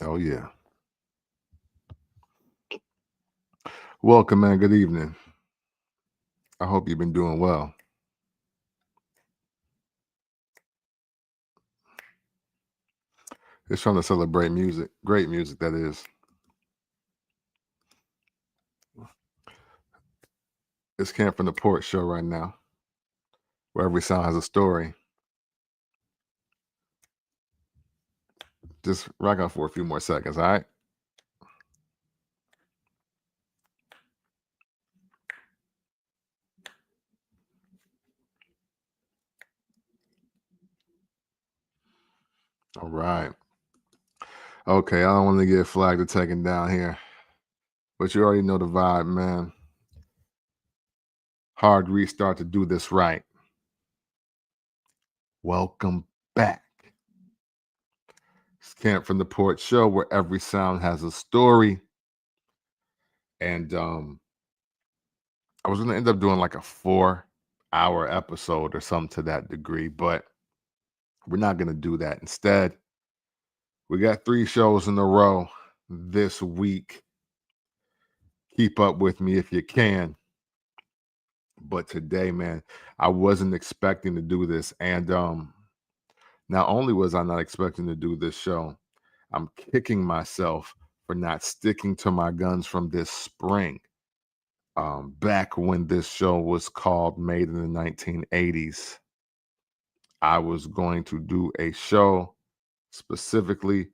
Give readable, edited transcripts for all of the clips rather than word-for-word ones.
Oh, yeah. Welcome, man. Good evening. I hope you've been doing well. It's trying to celebrate music. Great music, that is. It's Camp from the Porch show right now, where every sound has a story. Just rock out for a few more seconds, all right? All right. Okay, I don't want to get flagged or taken down here, but you already know the vibe, man. Hard restart to do this right. Welcome back. It's Camp from the Porch show, where every sound has a story. And I was gonna end up doing like a 4-hour episode or something to that degree, but we're not gonna do that. Instead, we got 3 shows in a row this week. Keep up with me if you can. But today, man, I wasn't expecting to do this. And not only was I not expecting to do this show, I'm kicking myself for not sticking to my guns from this spring. Back when this show was called Made in the 1980s, I was going to do a show specifically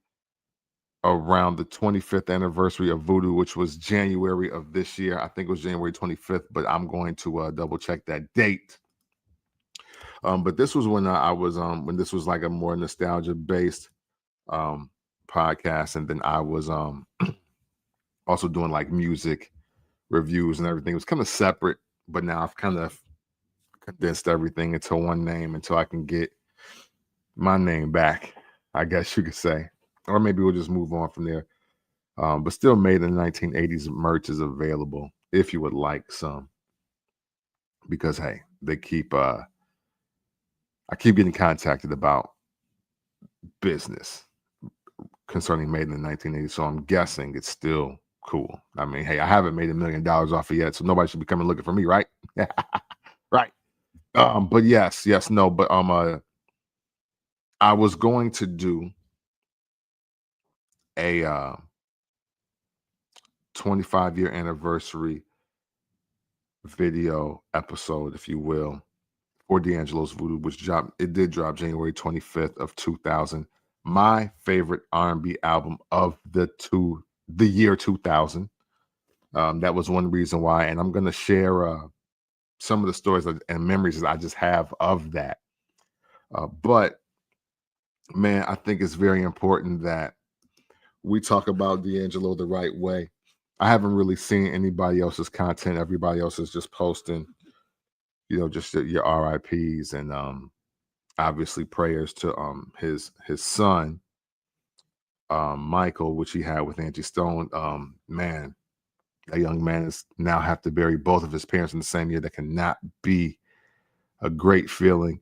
around the 25th anniversary of VooDoo, which was January of this year. I think it was January 25th, but I'm going to double check that date. But this was when I was when this was like a more nostalgia based podcast, and then I was also doing like music reviews and everything. It was kind of separate, but now I've kind of condensed everything into one name until I can get my name back, I guess you could say. Or maybe we'll just move on from there. But still, Made in the 1980s merch is available if you would like some. Because hey, they keep I keep getting contacted about business concerning Made in the 1980s. So I'm guessing it's still cool. I mean, hey, I haven't made $1 million off it yet, so nobody should be coming looking for me, right? Right. But yes, no, but I was going to do a 25-year anniversary video episode, if you will, for D'Angelo's VooDoo, which did drop January 25th of 2000. My favorite R&B album of the year 2000. That was one reason why, and I'm gonna share some of the stories and memories that I just have of that. But man, I think it's very important that we talk about D'Angelo the right way. I haven't really seen anybody else's content. Everybody else is just posting, just your RIPs and obviously prayers to his son, Michael, which he had with Angie Stone. Man, that young man is now have to bury both of his parents in the same year. That cannot be a great feeling.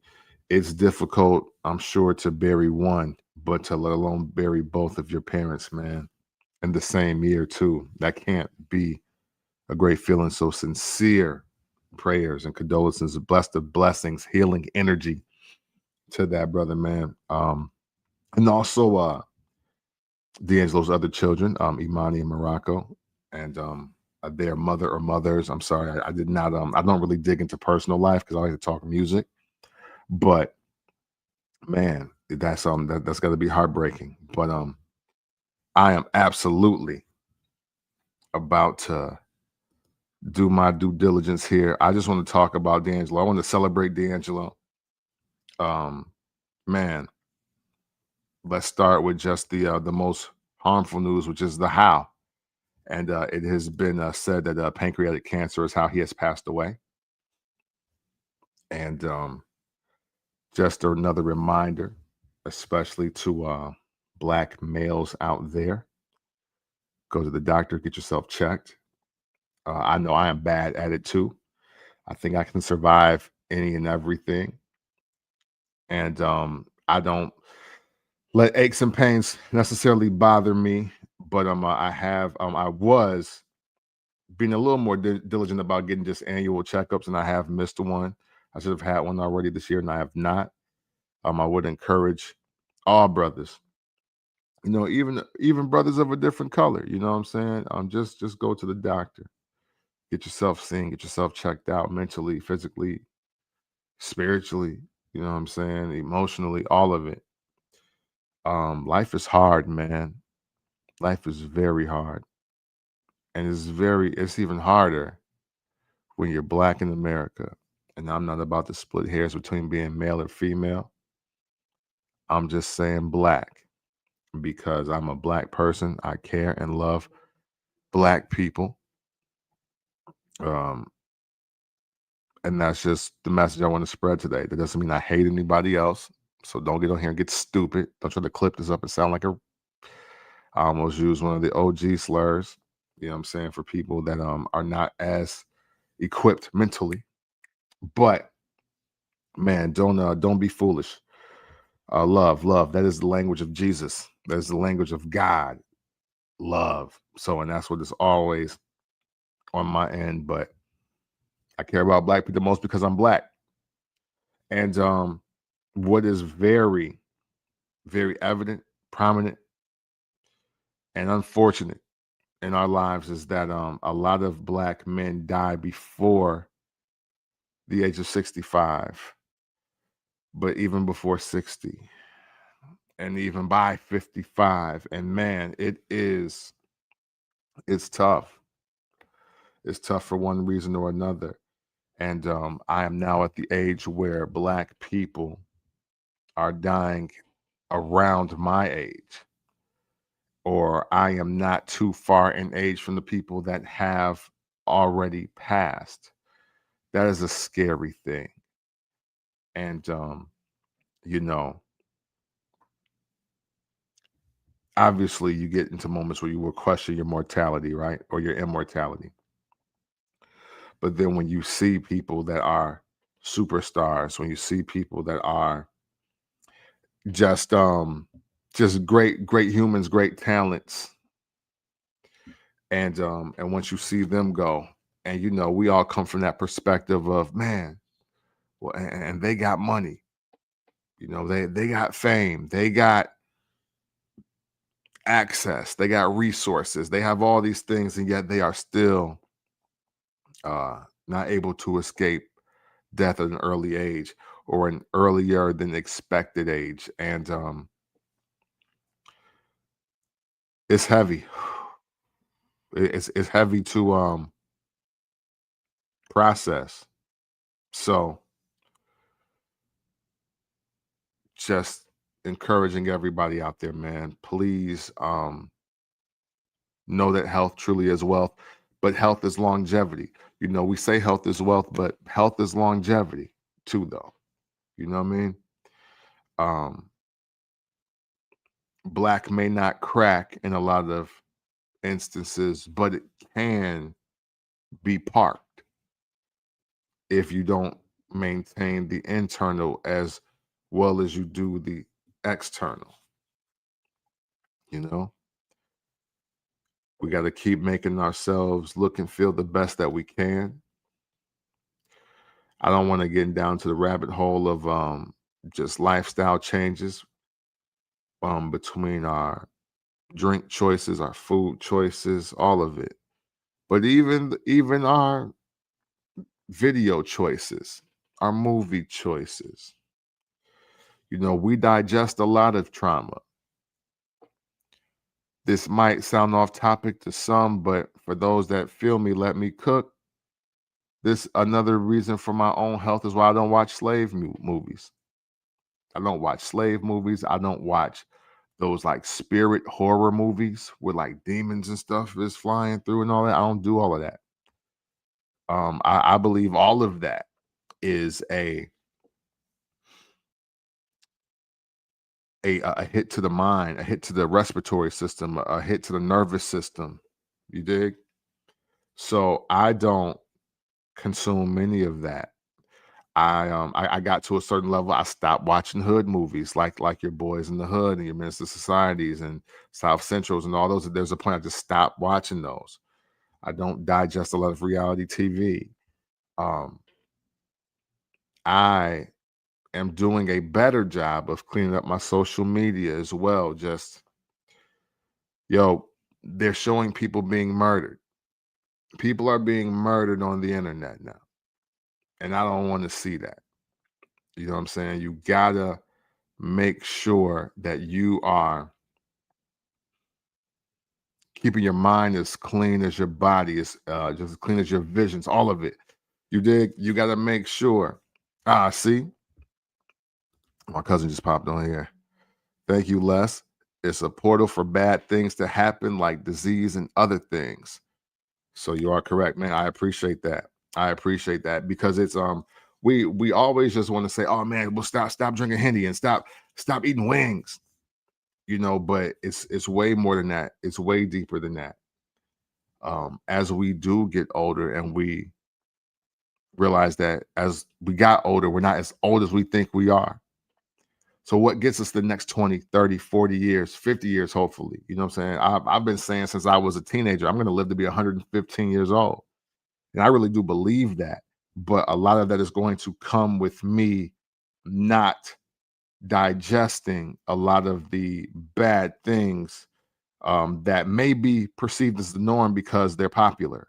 It's difficult, I'm sure, to bury one, but to let alone bury both of your parents, man, in the same year too. That can't be a great feeling. So sincere prayers and condolences, blessed of blessings, healing energy to that brother, man. And also D'Angelo's other children, Imani and Morocco, and their mother or mothers. I'm sorry, I did not. I don't really dig into personal life because I like to talk music. But man, that's that's got to be heartbreaking. But I am absolutely about to do my due diligence here. I just want to talk about D'Angelo. I want to celebrate D'Angelo. Man, let's start with just the most harmful news, which is the how. And it has been said that pancreatic cancer is how he has passed away. And just another reminder, especially to Black males out there, go to the doctor, get yourself checked. I know I am bad at it too. I think I can survive any and everything. And I don't let aches and pains necessarily bother me, but I was being a little more diligent about getting just annual checkups, and I have missed one. I should have had one already this year, and I have not. I would encourage all brothers, even brothers of a different color. You know what I'm saying? Just go to the doctor, get yourself seen, get yourself checked out mentally, physically, spiritually. You know what I'm saying? Emotionally, all of it. Life is hard, man. Life is very hard, and it's even harder when you're black in America. And I'm not about to split hairs between being male or female. I'm just saying black because I'm a black person. I care and love black people. Um, and that's just the message I want to spread today. That doesn't mean I hate anybody else. So don't get on here and get stupid. Don't try to clip this up and sound like I almost used one of the OG slurs. You know what I'm saying? For people that are not as equipped mentally. But man, don't be foolish. Love. That is the language of Jesus. That is the language of God. Love. So, and that's what is always on my end. But I care about black people the most because I'm black. And what is very, very evident, prominent, and unfortunate in our lives is that a lot of black men die before the age of 65, but even before 60, and even by 55. And man, it's tough. It's tough for one reason or another. And I am now at the age where black people are dying around my age, or I am not too far in age from the people that have already passed. That is a scary thing. And, you know, obviously you get into moments where you will question your mortality, right? Or your immortality. But then when you see people that are superstars, when you see people that are just just great humans, great talents, and once you see them go, and we all come from that perspective of, man, well, and they got money, they got fame, they got access, they got resources, they have all these things, and yet they are still not able to escape death at an early age, or an earlier than expected age. And it's heavy. It's heavy to process. So just encouraging everybody out there, man, please know that health truly is wealth, but health is longevity. We say health is wealth, but health is longevity too, though. You know what I mean? Um, Black may not crack in a lot of instances, but it can be parked if you don't maintain the internal as well as you do the external. You know, we got to keep making ourselves look and feel the best that we can. I don't want to get down to the rabbit hole of just lifestyle changes between our drink choices, our food choices, all of it. But even our video choices, our movie choices. We digest a lot of trauma. This might sound off topic to some, but for those that feel me, let me cook. This another reason for my own health is why I don't watch slave movies. I don't watch slave movies. I don't watch those like spirit horror movies with like demons and stuff is flying through and all that. I don't do all of that. I believe all of that is a hit to the mind, a hit to the respiratory system, a hit to the nervous system. You dig? So I don't consume any of that. I got to a certain level. I stopped watching hood movies like your Boys in the Hood and your Minister Societies and South Centrals and all those. There's a point I just stopped watching those. I don't digest a lot of reality TV. Um, I am doing a better job of cleaning up my social media as well. Just yo, they're showing people being murdered. People are being murdered on the internet now, and I don't want to see that. You know what I'm saying? You gotta make sure that you are keeping your mind as clean as your body is, just as clean as your visions, all of it. You dig? You got to make sure. See, my cousin just popped on here. Thank you, Les. It's a portal for bad things to happen, like disease and other things. So you are correct, man. I appreciate that. I appreciate that because it's we always just want to say, oh man, well stop drinking Henny and stop eating wings, but it's way more than that. It's way deeper than that. As we do get older and we realize that as we got older, we're not as old as we think we are. So what gets us the next 20, 30, 40 years, 50 years, hopefully? You know what I'm saying? I've been saying since I was a teenager, I'm going to live to be 115 years old. And I really do believe that. But a lot of that is going to come with me not digesting a lot of the bad things that may be perceived as the norm because they're popular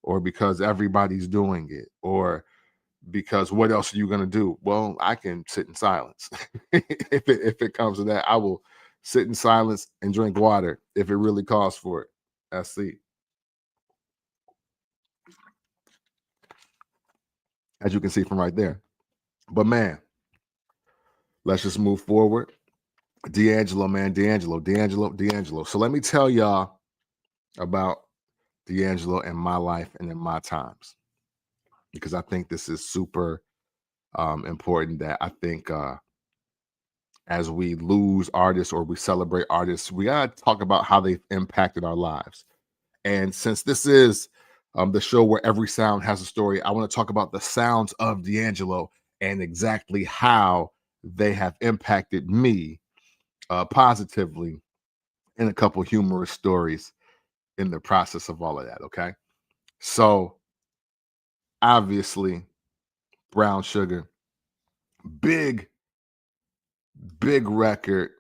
or because everybody's doing it or because what else are you going to do? Well, I can sit in silence. If it comes to that, I will sit in silence and drink water if it really calls for it. I see. As you can see from right there. But man, let's just move forward. D'Angelo, man, D'Angelo. So let me tell y'all about D'Angelo in my life and in my times, because I think this is super important. That I think as we lose artists or we celebrate artists, we gotta talk about how they've impacted our lives. And since this is the show where every sound has a story, I want to talk about the sounds of D'Angelo and exactly how they have impacted me positively in a couple humorous stories in the process of all of that. Okay. So obviously, Brown Sugar, big, big record,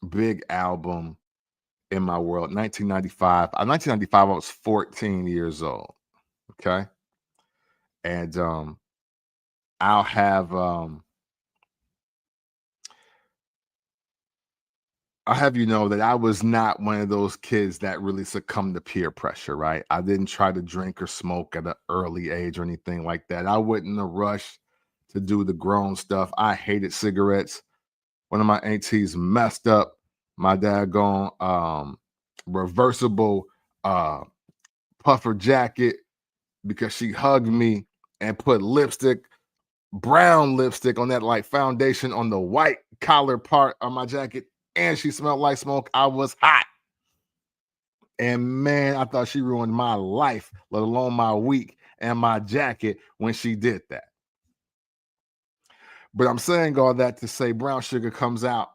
big album in my world. 1995. 1995, I was 14 years old. Okay. And I'll have I'll have you know that I was not one of those kids that really succumbed to peer pressure, right? I didn't try to drink or smoke at an early age or anything like that. I wasn't in a rush to do the grown stuff. I hated cigarettes. One of my aunties messed up my daggone reversible uh puffer jacket because she hugged me and put lipstick, brown lipstick on that like foundation on the white collar part of my jacket, and she smelled like smoke. I was hot. And man, I thought she ruined my life, let alone my week and my jacket when she did that. But I'm saying all that to say Brown Sugar comes out.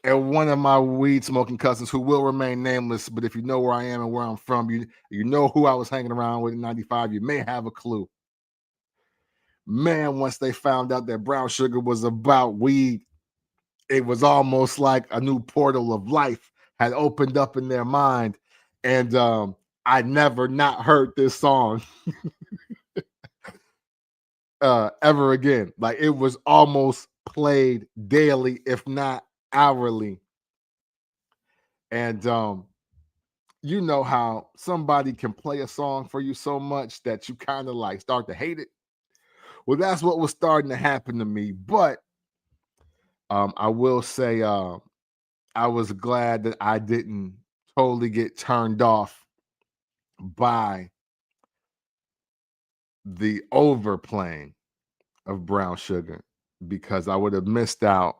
And one of my weed smoking cousins who will remain nameless, but if you know where I am and where I'm from, you know who I was hanging around with in 95, you may have a clue. Man, once they found out that Brown Sugar was about weed, it was almost like a new portal of life had opened up in their mind. And I never not heard this song ever again. Like it was almost played daily, if not hourly. And you know how somebody can play a song for you so much that you kind of like start to hate it. Well, that's what was starting to happen to me. But I will say I was glad that I didn't totally get turned off by the overplaying of Brown Sugar, because I would have missed out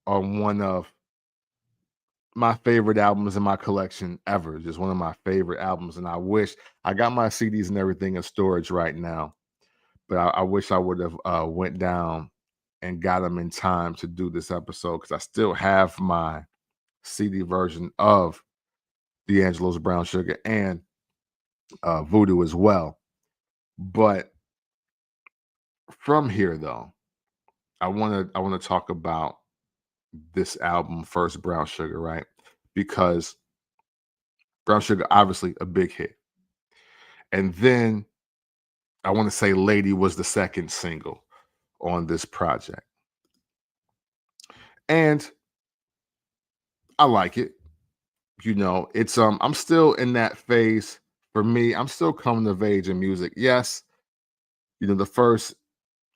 on one of my favorite albums in my collection ever. Just one of my favorite albums. And I wish I got my CDs and everything in storage right now, but I wish I would have went down and got them in time to do this episode because I still have my CD version of D'Angelo's Brown Sugar and VooDoo as well. But from here, though, I want to talk about this album first, Brown Sugar, right? Because Brown Sugar, obviously a big hit, and then I want to say Lady was the second single on this project, and I like it. It's I'm still in that phase. For me, I'm still coming of age in music. Yes, the first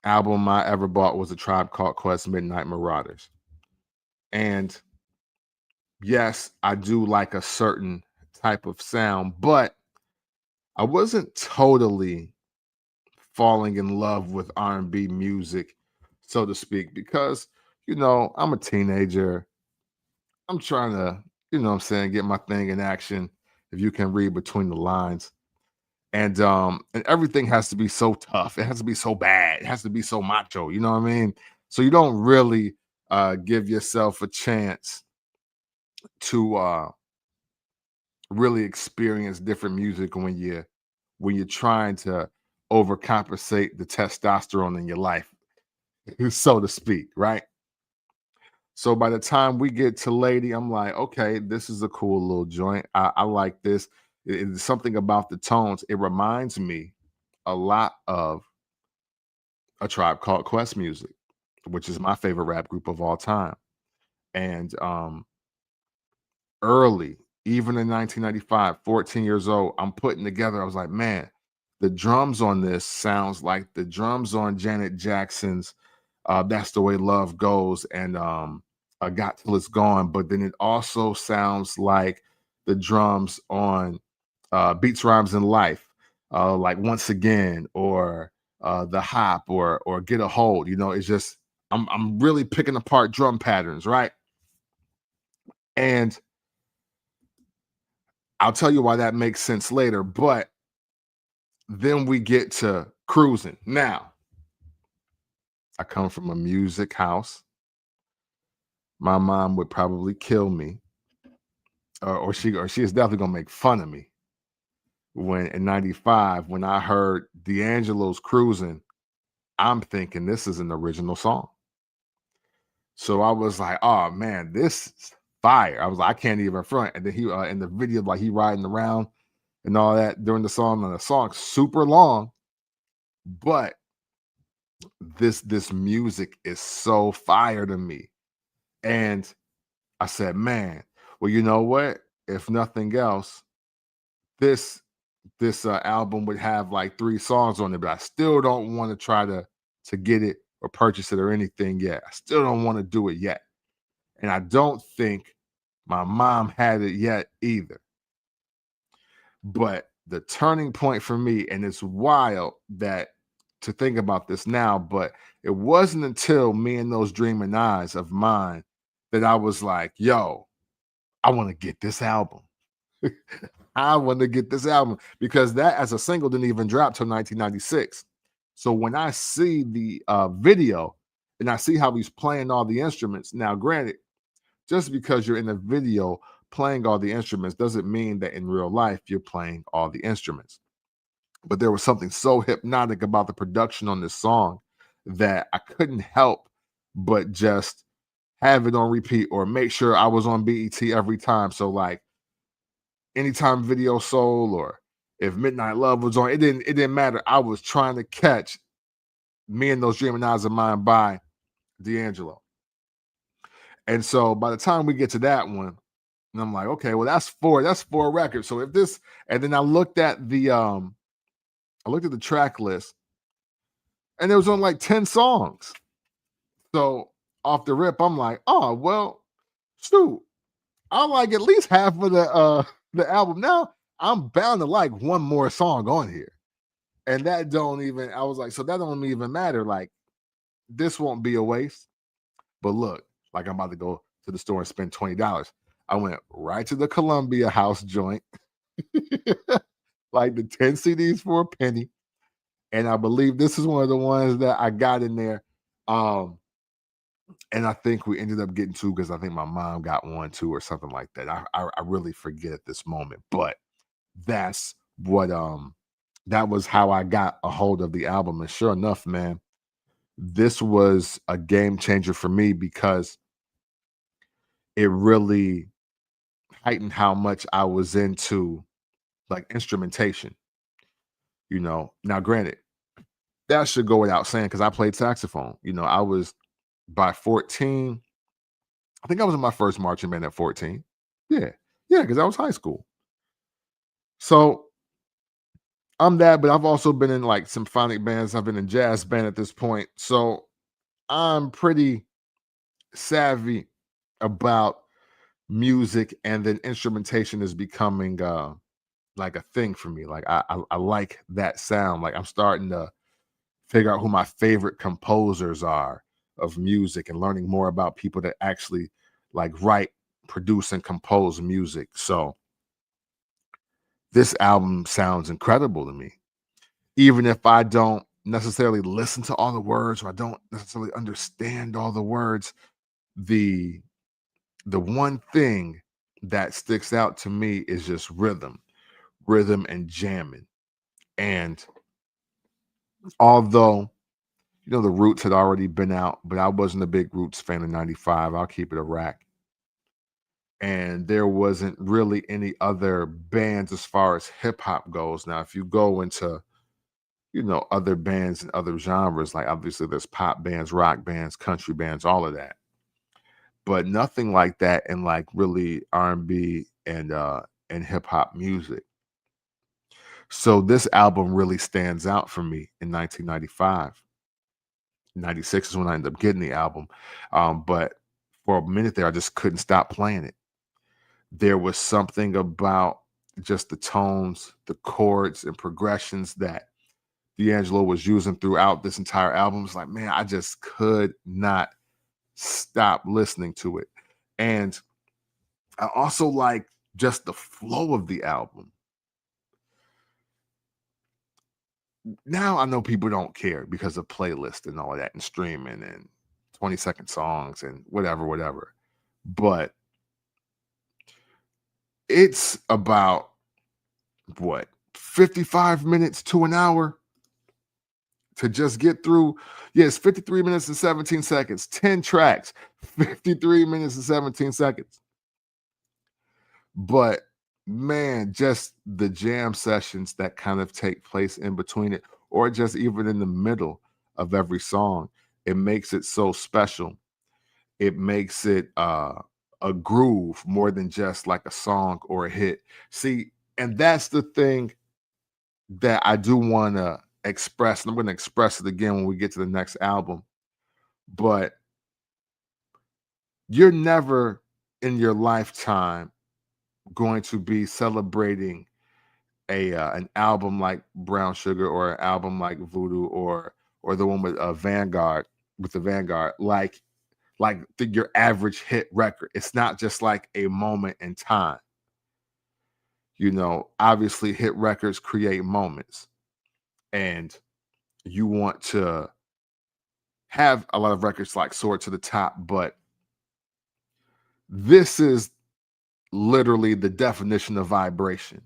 album I ever bought was a Tribe Called Quest Midnight Marauders. And yes, I do like a certain type of sound, but I wasn't totally falling in love with R&B music, so to speak, because I'm a teenager. I'm trying to, what I'm saying, get my thing in action if you can read between the lines. And everything has to be so tough. It has to be so bad. It has to be so macho, you know what I mean? So you don't really give yourself a chance to really experience different music when you're trying to overcompensate the testosterone in your life, so to speak, right? So by the time we get to Lady, I'm like, okay, this is a cool little joint. I like this. It's something about the tones. It reminds me a lot of A Tribe Called Quest music, which is my favorite rap group of all time. And early, even in 1995, 14 years old, I'm putting together, I was like, man, the drums on this sounds like the drums on Janet Jackson's That's the Way Love Goes and Got Till It's Gone. But then it also sounds like the drums on Beats, Rhymes, and Life, like Once Again or The Hop or Get a Hold. It's just I'm really picking apart drum patterns, right? And I'll tell you why that makes sense later, but then we get to Cruising. Now, I come from a music house. My mom would probably kill me, or she is definitely gonna make fun of me when in '95 when I heard D'Angelo's Cruising. I'm thinking this is an original song. So I was like, "Oh man, this is fire." I was like, "I can't even front." And then he in the video, like he riding around and all that during the song, and the song's super long, but this music is so fire to me. And I said, man, well, you know what? If nothing else, this this album would have like 3 songs on it, but I still don't want to try to get it or purchase it or anything yet. I still don't want to do it yet. And I don't think my mom had it yet either. But the turning point for me, and it's wild that to think about this now, but it wasn't until me and those dreaming eyes of mine that I was like, yo, I want to get this album. I want to get this album because that as a single didn't even drop till 1996. So when I see the video and I see how he's playing all the instruments, now granted, just because you're in the video playing all the instruments doesn't mean that in real life you're playing all the instruments. But there was something so hypnotic about the production on this song that I couldn't help but just have it on repeat or make sure I was on BET every time. So like anytime Video Soul or if Midnight Love was on, it didn't matter. I was trying to catch Me and Those Dreaming Eyes of Mine by D'Angelo. And so by the time we get to that one, and I'm like, okay, well, that's four records. So if this, and then I looked at the track list and there was only like 10 songs. So off the rip, I'm like, oh well, shoot, I like at least half of the album. Now I'm bound to like one more song on here. And that don't even, I was like, so that don't even matter. Like, this won't be a waste. But look, like I'm about to go to the store and spend $20. I went right to the Columbia House joint, like the 10 CDs for a penny. And I believe this is one of the ones that I got in there. Um, and I think we ended up getting two because I think my mom got one too or something like that. I really forget at this moment, but that's what that was how I got a hold of the album. And sure enough, man, this was a game changer for me because it really heightened how much I was into like instrumentation, you know. Now, granted, that should go without saying because I played saxophone. You know, I was by 14, I think I was in my first marching band at 14. Yeah. Yeah, because I was high school. So I'm that, but I've also been in like symphonic bands. I've been in jazz band at this point. So I'm pretty savvy about music, and then instrumentation is becoming like a thing for me. Like I like that sound. Like I'm starting to figure out who my favorite composers are of music and learning more about people that actually like write, produce, and compose music. So this album sounds incredible to me. Even if I don't necessarily listen to all the words or I don't necessarily understand all the words, the the one thing that sticks out to me is just rhythm and jamming. And although you know the Roots had already been out, but I wasn't a big Roots fan in '95. I'll keep it a rack. And there wasn't really any other bands as far as hip hop goes. Now, if you go into you know other bands and other genres, like obviously there's pop bands, rock bands, country bands, all of that, but nothing like that in like really R&B and hip hop music. So this album really stands out for me in 1995. '96 is when I ended up getting the album. But for a minute there, I just couldn't stop playing it. There was something about just the tones, the chords, and progressions that D'Angelo was using throughout this entire album. It's like, man, I just could not stop listening to it. And I also like just the flow of the album. Now I know people don't care because of playlist and all of that and streaming and 20-second songs and whatever, whatever. But it's about what 55 minutes to an hour to just get through. Yes, 53 minutes and 17 seconds, 10 tracks, 53 minutes and 17 seconds. But man, just the jam sessions that kind of take place in between it, or just even in the middle of every song, it makes it so special. It makes it a groove more than just like a song or a hit. See, and that's the thing that I do want to express. And I'm going to express it again when we get to the next album. But you're never in your lifetime going to be celebrating a an album like Brown Sugar or an album like Voodoo or the one with Vanguard with the Vanguard your average hit record. It's not just like a moment in time. You know, obviously hit records create moments, and you want to have a lot of records like soar to the top, but this is literally the definition of vibration.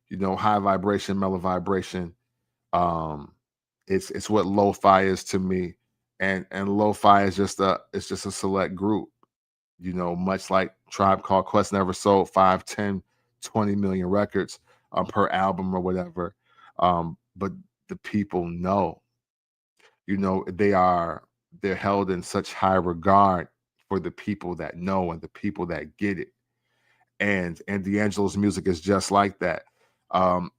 You know, high vibration, mellow vibration. Um, it's what lo-fi is to me, and lo-fi is just a select group. You know, much like Tribe Called Quest never sold 5, 10, 20 million records per album or whatever. But the people know, you know, they're held in such high regard for the people that know and the people that get it. And D'Angelo's music is just like that. Um,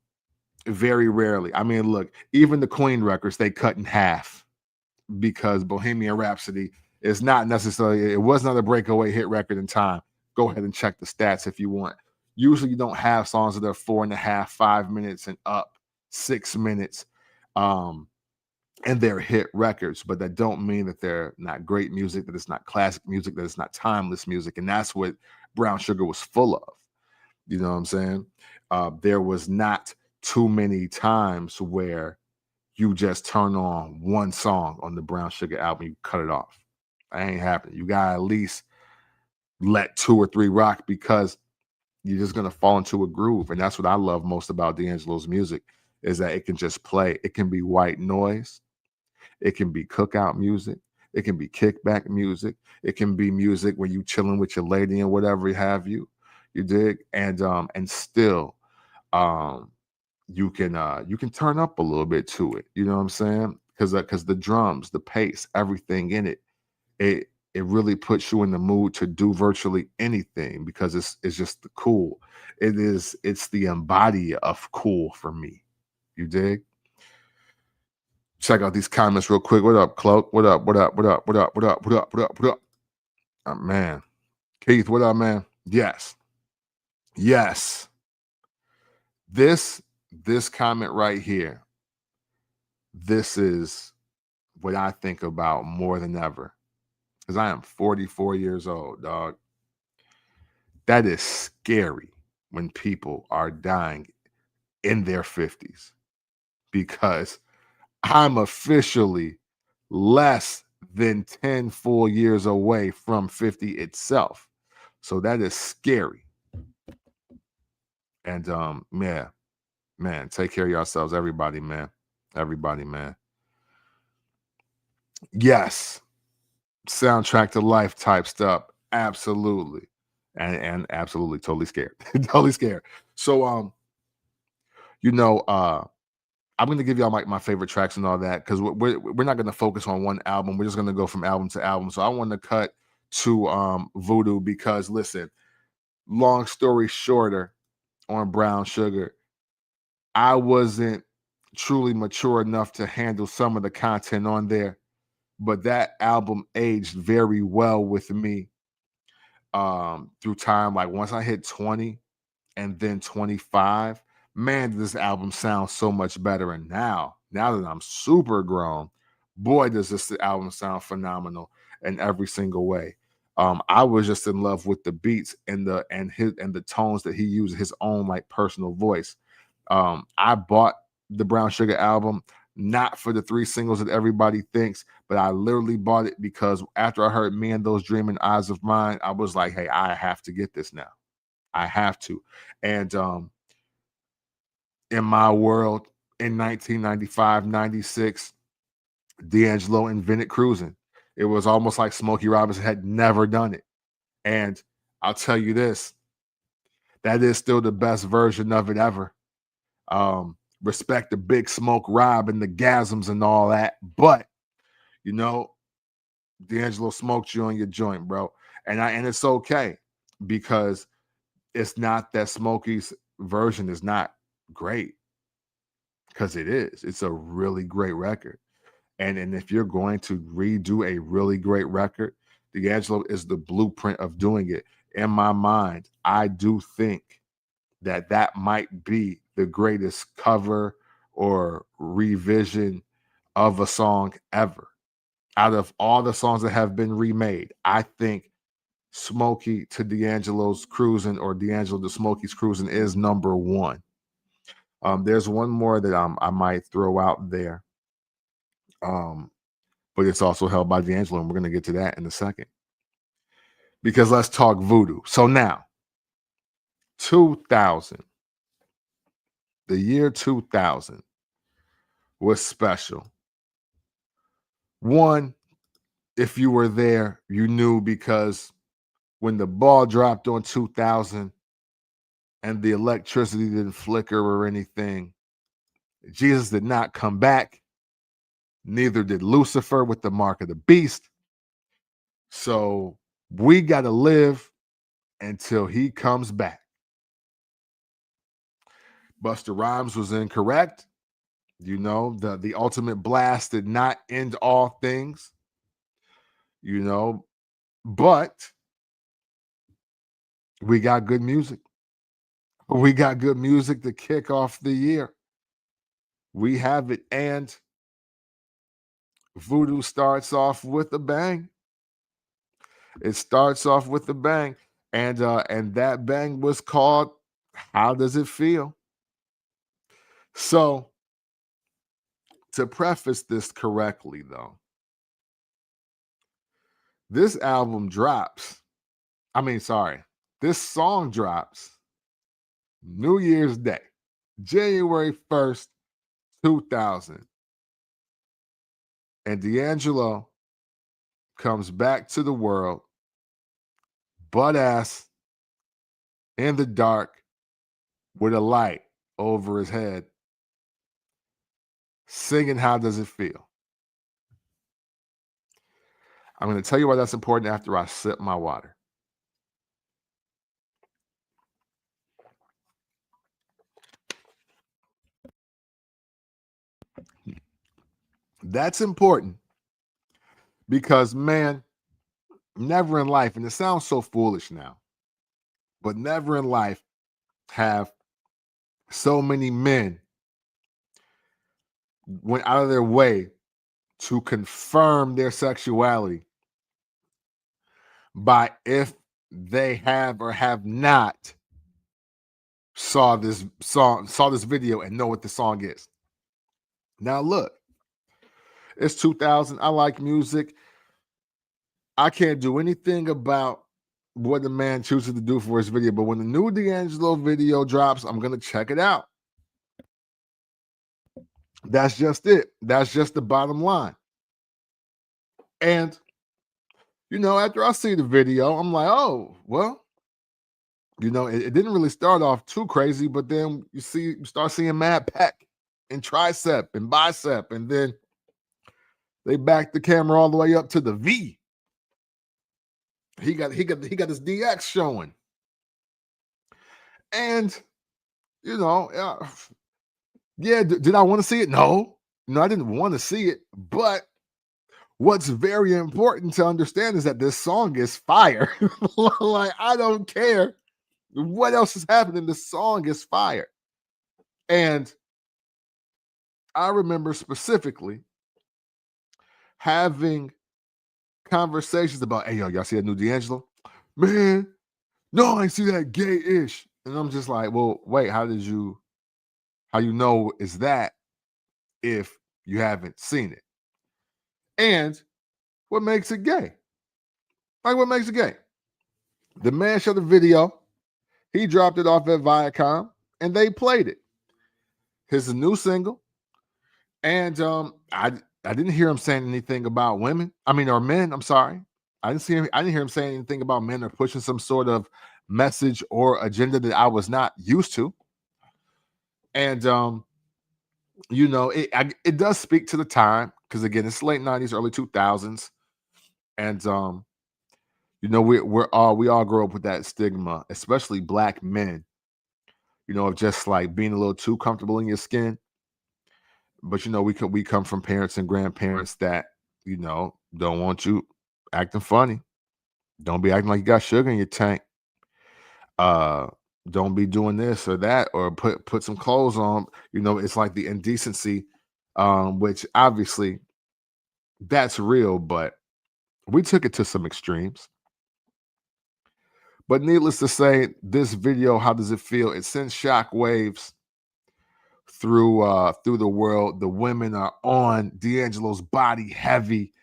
Very rarely. I mean, look, even the Queen records they cut in half because Bohemian Rhapsody is not necessarily, it was not a breakaway hit record in time. Go ahead and check the stats if you want. Usually you don't have songs that are 4.5, 5 minutes and up, 6 minutes. And they're hit records, but that don't mean that they're not great music, that it's not classic music, that it's not timeless music. And that's what Brown Sugar was full of. You know what I'm saying? There was not too many times where you just turn on one song on the Brown Sugar album, you cut it off. That ain't happening. You gotta at least let two or three rock because you're just gonna fall into a groove. And that's what I love most about D'Angelo's music is that it can just play. It can be white noise, it can be cookout music, it can be kickback music, it can be music when you chilling with your lady and whatever have you. You dig? And still um you can turn up a little bit to it. You know what I'm saying? Because the drums, the pace, everything in it, it really puts you in the mood to do virtually anything because it's just the cool. It's the embody of cool for me. You dig? Check out these comments real quick. What up, Cloak? What up? What up? What up? What up? What up? What up? What up? What up? Man. Keith, what up, man? Yes. Yes. This comment right here. This is what I think about more than ever. Because I am 44 years old, dog. That is scary when people are dying in their 50s because I'm officially less than 10 full years away from 50 itself. So that is scary. And man, take care of yourselves, everybody, man. Everybody, man. Yes. Soundtrack to life type stuff. Absolutely. And absolutely totally scared. Totally scared. So you know, I'm gonna give y'all my favorite tracks and all that because we're not gonna focus on one album. We're just gonna go from album to album. So I want to cut to VooDoo because listen, long story shorter on Brown Sugar, I wasn't truly mature enough to handle some of the content on there, but that album aged very well with me through time. Like once I hit 20 and then 25, man, this album sounds so much better. And now that I'm super grown, boy, does this album sound phenomenal in every single way. I was just in love with the beats and the tones that he used, his own like personal voice. I bought the Brown Sugar album not for the three singles that everybody thinks, but I literally bought it because after I heard "Me and Those Dreaming Eyes of Mine," I was like, "Hey, I have to get this now. I have to." And in my world, in 1995, 96, D'Angelo invented cruising. It was almost like Smokey Robinson had never done it. And I'll tell you this, that is still the best version of it ever. Respect the Big Smoke Rob and the gasms and all that. But, you know, D'Angelo smoked you on your joint, bro. And it's okay because it's not that Smokey's version is not great because it is. It's a really great record. And if you're going to redo a really great record, D'Angelo is the blueprint of doing it. In my mind, I do think that that might be the greatest cover or revision of a song ever. Out of all the songs that have been remade, I think Smokey to D'Angelo's Cruising or D'Angelo to Smokey's Cruising is number one. There's one more that I might throw out there, but it's also held by D'Angelo, and we're going to get to that in a second. Because let's talk VooDoo. So now, 2000, the year 2000 was special. One, if you were there, you knew because when the ball dropped on 2000 and the electricity didn't flicker or anything, Jesus did not come back. Neither did Lucifer with the mark of the beast. So we got to live until he comes back. Busta Rhymes was incorrect. You know, the ultimate blast did not end all things, you know, but we got good music. We got good music to kick off the year. We have it. And VooDoo starts off with a bang. It starts off with a bang. And that bang was called How Does It Feel? So, to preface this correctly, though, this album drops. This song drops New Year's Day, January 1st, 2000. And D'Angelo comes back to the world, butt ass in the dark with a light over his head, singing How Does It Feel? I'm going to tell you why that's important after I sip my water. That's important because, man, never in life, and it sounds so foolish now, but never in life have so many men went out of their way to confirm their sexuality by if they have or have not saw this video and know what the song is. Now look, it's 2000. I like music. I can't do anything about what the man chooses to do for his video, but when the new D'Angelo video drops, I'm gonna check it out. That's just it. That's just the bottom line. And after I see the video, I'm like, oh, well, it didn't really start off too crazy, but then you start seeing mad pec and tricep and bicep, and then they back the camera all the way up to the V. He got his DX showing, and did I want to see it? No, I didn't want to see it. But what's very important to understand is that this song is fire. Like, I don't care what else is happening. The song is fire. And I remember specifically having conversations about, hey, yo, y'all see that new D'Angelo? Man, no, I see that gay-ish. And I'm just like, well, wait, how you know is that if you haven't seen it? And what makes it gay? Like, what makes it gay? The man showed the video. He dropped it off at Viacom, and they played it. His new single. And I didn't hear him saying anything about women. Or men. I'm sorry. I didn't hear him saying anything about men or pushing some sort of message or agenda that I was not used to. And it does speak to the time because, again, it's late 90s, early 2000s, and we all grow up with that stigma, especially Black men, of just like being a little too comfortable in your skin. But we come from parents and grandparents that don't want you acting funny. Don't be acting like you got sugar in your tank. Don't be doing this or that, or put some clothes on. It's like the indecency, which obviously that's real, but we took it to some extremes. But needless to say, this video, How Does It Feel? It sends shockwaves through the world. The women are on D'Angelo's body heavy.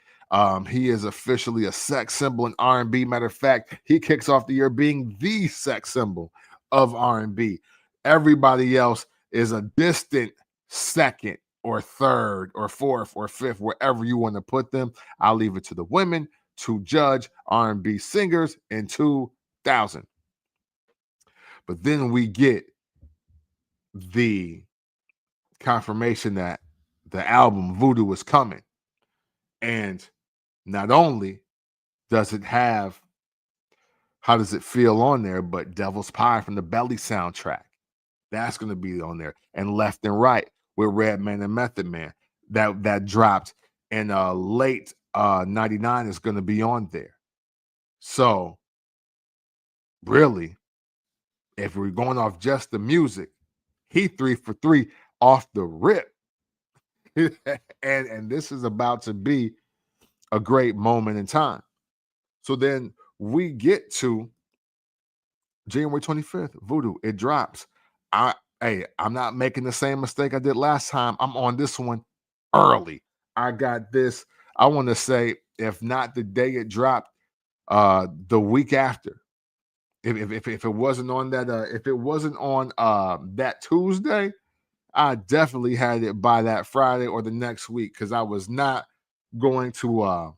He is officially a sex symbol in R&B. Matter of fact, he kicks off the year being the sex symbol of R&B. Everybody else is a distant second or third or fourth or fifth, wherever you want to put them. I'll leave it to the women to judge R&B singers in 2000. But then we get the confirmation that the album VooDoo is coming. And not only does it have How Does It Feel on there, but Devil's Pie from the Belly soundtrack. That's going to be on there. And Left and Right with Redman and Method Man. That dropped in late 99 is going to be on there. So really, if we're going off just the music, he 3 for 3 off the rip. and this is about to be a great moment in time. So then we get to January 25th, VooDoo. It drops. Hey, I'm not making the same mistake I did last time. I'm on this one early. I got this. I want to say, if not the day it dropped, the week after. If it wasn't on that, if it wasn't on that Tuesday, I definitely had it by that Friday or the next week because going to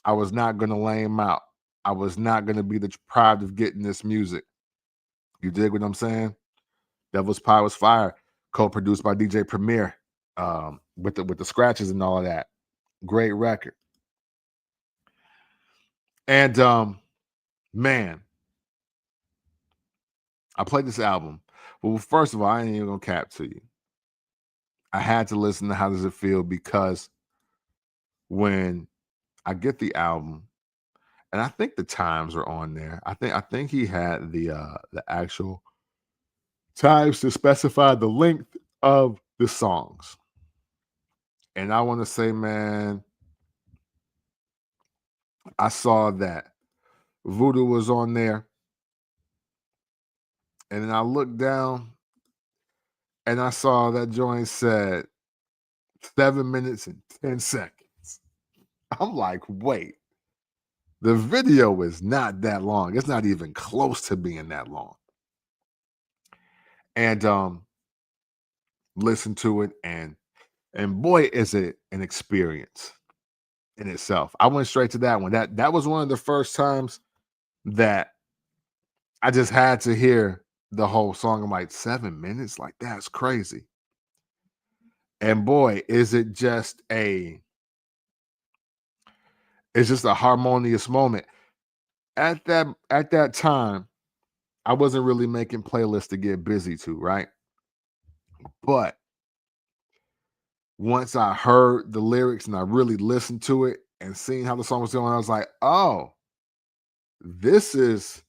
I was not gonna lay him out. I was not gonna be deprived of getting this music. You dig what I'm saying? Devil's Pie was fire, co-produced by DJ Premier, with the scratches and all of that. Great record. And man, I played this album. Well, first of all, I ain't even gonna cap to you. I had to listen to How Does It Feel because when I get the album, and I think the times are on there. I think he had the actual times to specify the length of the songs. And I want to say, man, I saw that VooDoo was on there, and then I looked down and I saw that joint said 7 minutes and 10 seconds. I'm like, wait, the video is not that long. It's not even close to being that long. And listen to it, and boy, is it an experience in itself. I went straight to that one. That was one of the first times that I just had to hear the whole song. I'm like, 7 minutes? Like, that's crazy. And boy, it's just a harmonious moment. At that time, I wasn't really making playlists to get busy to, right? But once I heard the lyrics and I really listened to it and seeing how the song was going, I was like, oh, this is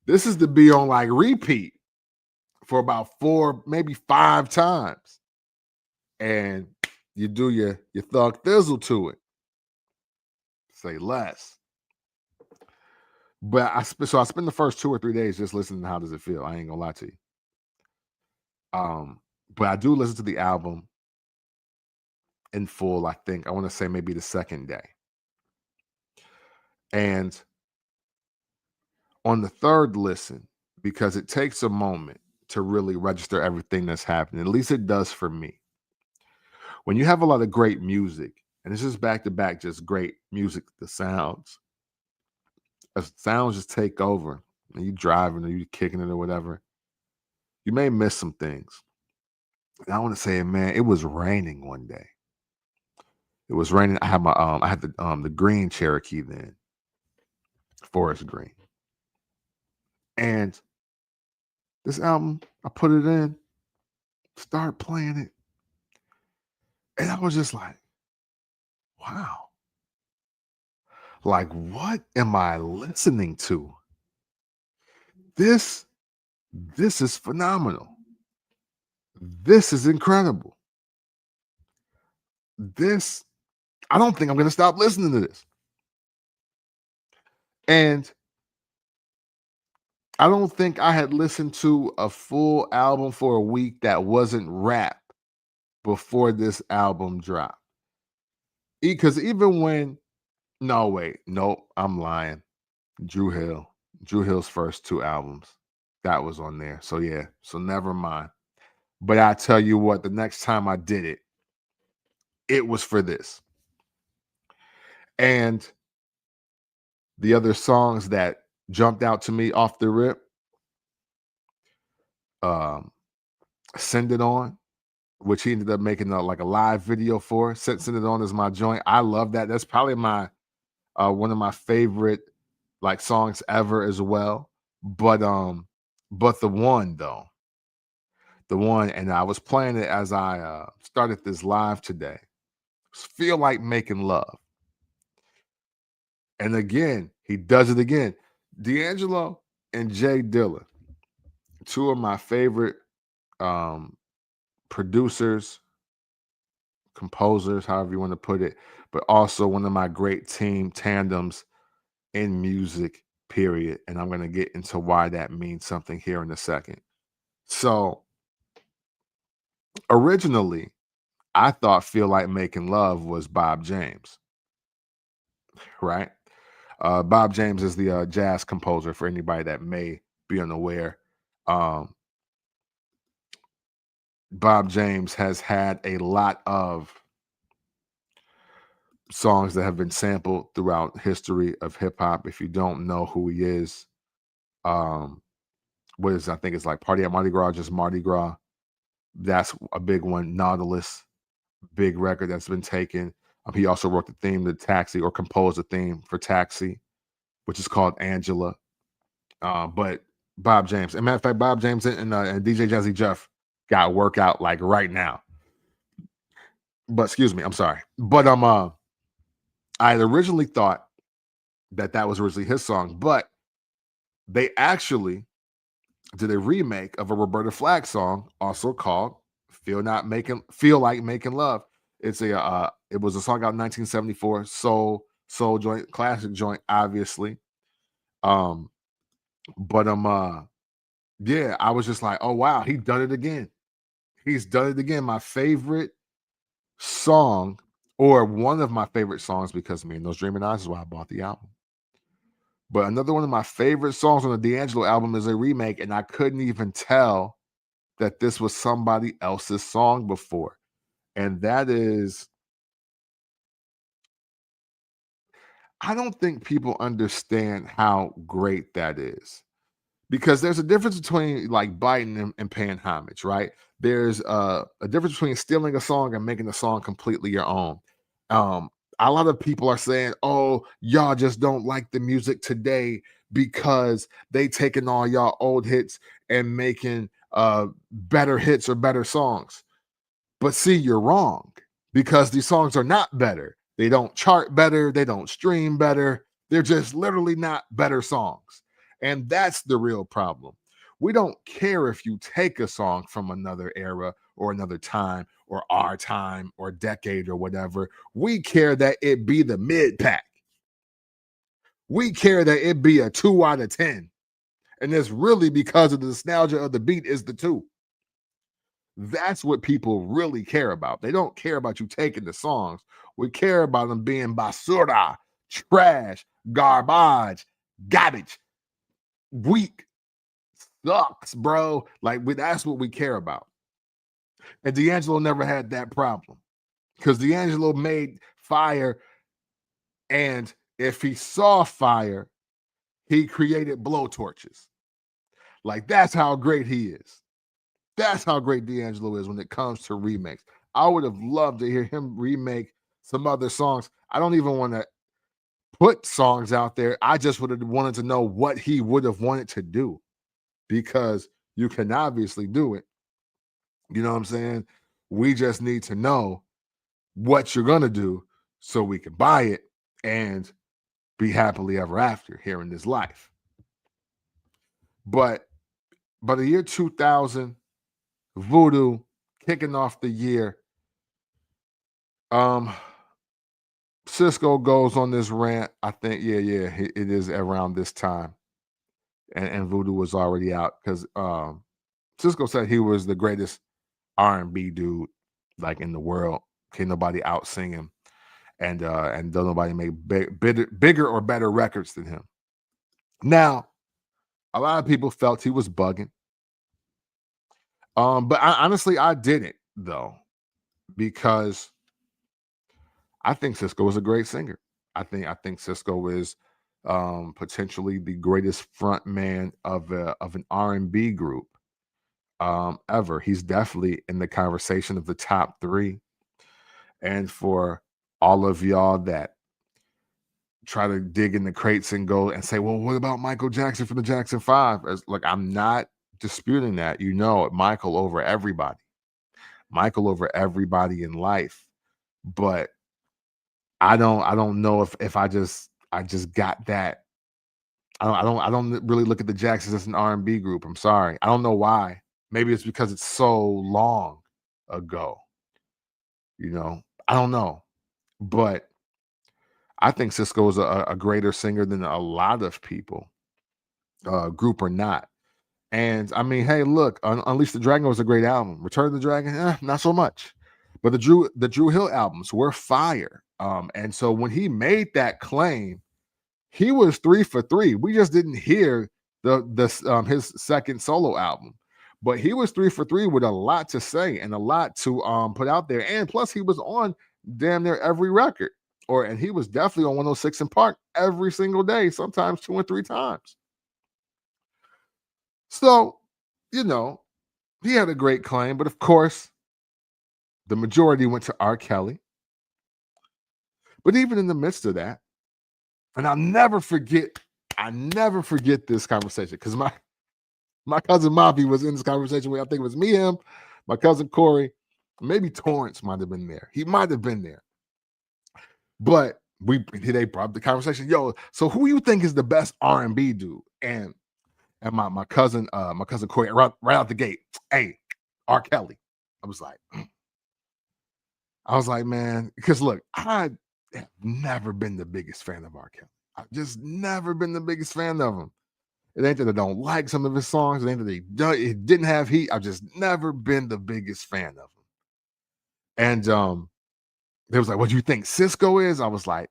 to be on like repeat for about 4, maybe 5 times. And you do your thug thizzle to it. Say less. But I spent the first 2 or 3 days just listening to How Does It Feel. I ain't gonna lie to you. But I do listen to the album in full. I think I want to say maybe the second day. And on the third listen, because it takes a moment to really register everything that's happening, at least it does for me. When you have a lot of great music, and it's just back to back, just great music, the sounds, as sounds just take over, and you driving or you kicking it or whatever, you may miss some things. And I want to say, man, it was raining one day. It was raining. I had the green Cherokee then, forest green. And this album, I put it in, start playing it, and I was just like, wow. Like, what am I listening to? This this is phenomenal. This is incredible. This I don't think I'm gonna stop listening to this. And I don't think I had listened to a full album for a week that wasn't rap before this album dropped. Because even when no, wait, nope, I'm lying. Drew Hill. Drew Hill's first 2 albums. That was on there. So yeah, so never mind. But I tell you what, the next time I did it, it was for this. And the other songs that jumped out to me off the rip, um, Send It On, which he ended up making like a live video for. Send It On is my joint. I love that. That's probably my one of my favorite like songs ever as well. But the one though, the one, and I was playing it as I started this live today. Feel Like Making Love. And again, he does it again. D'Angelo and Jay Dilla, 2 of my favorite um, producers, composers, however you want to put it, but also one of my great team tandems in music, period. And I'm going to get into why that means something here in a second. So Originally, I thought "Feel Like Making Love" was Bob James, right? Bob James is the jazz composer for anybody that may be unaware. Um, Bob James has had a lot of songs that have been sampled throughout history of hip hop. If you don't know who he is, um, what is I think it's like Party at Mardi Gras, just Mardi Gras. That's a big one. Nautilus, big record that's been taken. He also wrote the theme to Taxi or composed the theme for Taxi, which is called Angela. But Bob James, as a matter of fact, Bob James and DJ Jazzy Jeff got work out like right now. But excuse me, I'm sorry. But I had originally thought that that was originally his song, but they actually did a remake of a Roberta Flack song, also called "Feel Like Making Love." It was a song out in 1974, soul joint, classic joint, obviously. Um, but yeah, I was just like, oh wow, he done it again. He's done it again. My favorite song, or one of my favorite songs, because me and those Dreaming Eyes is why I bought the album. But another one of my favorite songs on the D'Angelo album is a remake, and I couldn't even tell that this was somebody else's song before. And that is, I don't think people understand how great that is. Because there's a difference between like biting and paying homage, right? There's a difference between stealing a song and making the song completely your own. Um, a lot of people are saying, "Oh, y'all just don't like the music today because they taking all y'all old hits and making better hits or better songs." But see, you're wrong because these songs are not better. They don't chart better. They don't stream better. They're just literally not better songs. And that's the real problem. We don't care if you take a song from another era or another time or our time or decade or whatever. We care that it be the mid pack. We care that it be a 2 out of 10. And it's really because of the nostalgia of the beat is the two. That's what people really care about. They don't care about you taking the songs. We care about them being basura, trash, garbage, weak, sucks, bro. That's what we care about. And D'Angelo never had that problem because D'Angelo made fire, and if he saw fire, he created blowtorches. Like that's how great he is. That's how great D'Angelo is when it comes to remakes. I would have loved to hear him remake some other songs. I don't even want to put songs out there. I just would have wanted to know what he would have wanted to do because you can obviously do it. You know what I'm saying? We just need to know what you're going to do so we can buy it and be happily ever after here in this life. But by the year 2000, VooDoo kicking off the year, um, Cisco goes on this rant. I think, it is around this time, and Voodoo was already out because Cisco said he was the greatest R&B dude like in the world. Can't nobody out sing him, and don't nobody make bigger or better records than him. Now, a lot of people felt he was bugging, but honestly, I didn't though because I think Cisco is a great singer. I think Cisco is potentially the greatest front man of an R&B group ever. He's definitely in the conversation of the top 3. And for all of y'all that try to dig in the crates and go and say, "Well, what about Michael Jackson from the Jackson 5?" Look, I'm not disputing that. You know, Michael over everybody. Michael over everybody in life. But I don't know if I just got that. I don't really look at the Jacksons as an R&B group. I'm sorry. I don't know why. Maybe it's because it's so long ago, you know. I don't know. But I think Cisco is a greater singer than a lot of people, group or not. And I mean, hey, look, Unleash the Dragon was a great album. Return of the Dragon, not so much. But the Drew Hill albums were fire. And so when he made that claim, he was 3 for 3. We just didn't hear his second solo album, but he was 3 for 3 with a lot to say and a lot to put out there. And plus, he was on damn near every record, and he was definitely on 106 in Park every single day, sometimes 2 and 3 times. So, you know, he had a great claim, but of course, the majority went to R. Kelly. But even in the midst of that, and I never forget this conversation because my cousin Moppy was in this conversation with, I think it was me, him, my cousin Corey, maybe Torrance might have been there. He might have been there. But they brought up the conversation. Yo, so who you think is the best R&B dude? And my cousin Corey right out the gate, hey, R. Kelly. I was like, man, because look, I have never been the biggest fan of R. Kelly. I've just never been the biggest fan of him. It ain't that I don't like some of his songs. It ain't that it didn't have heat. I've just never been the biggest fan of him. And they was like, "What do you think Cisco is?" I was like,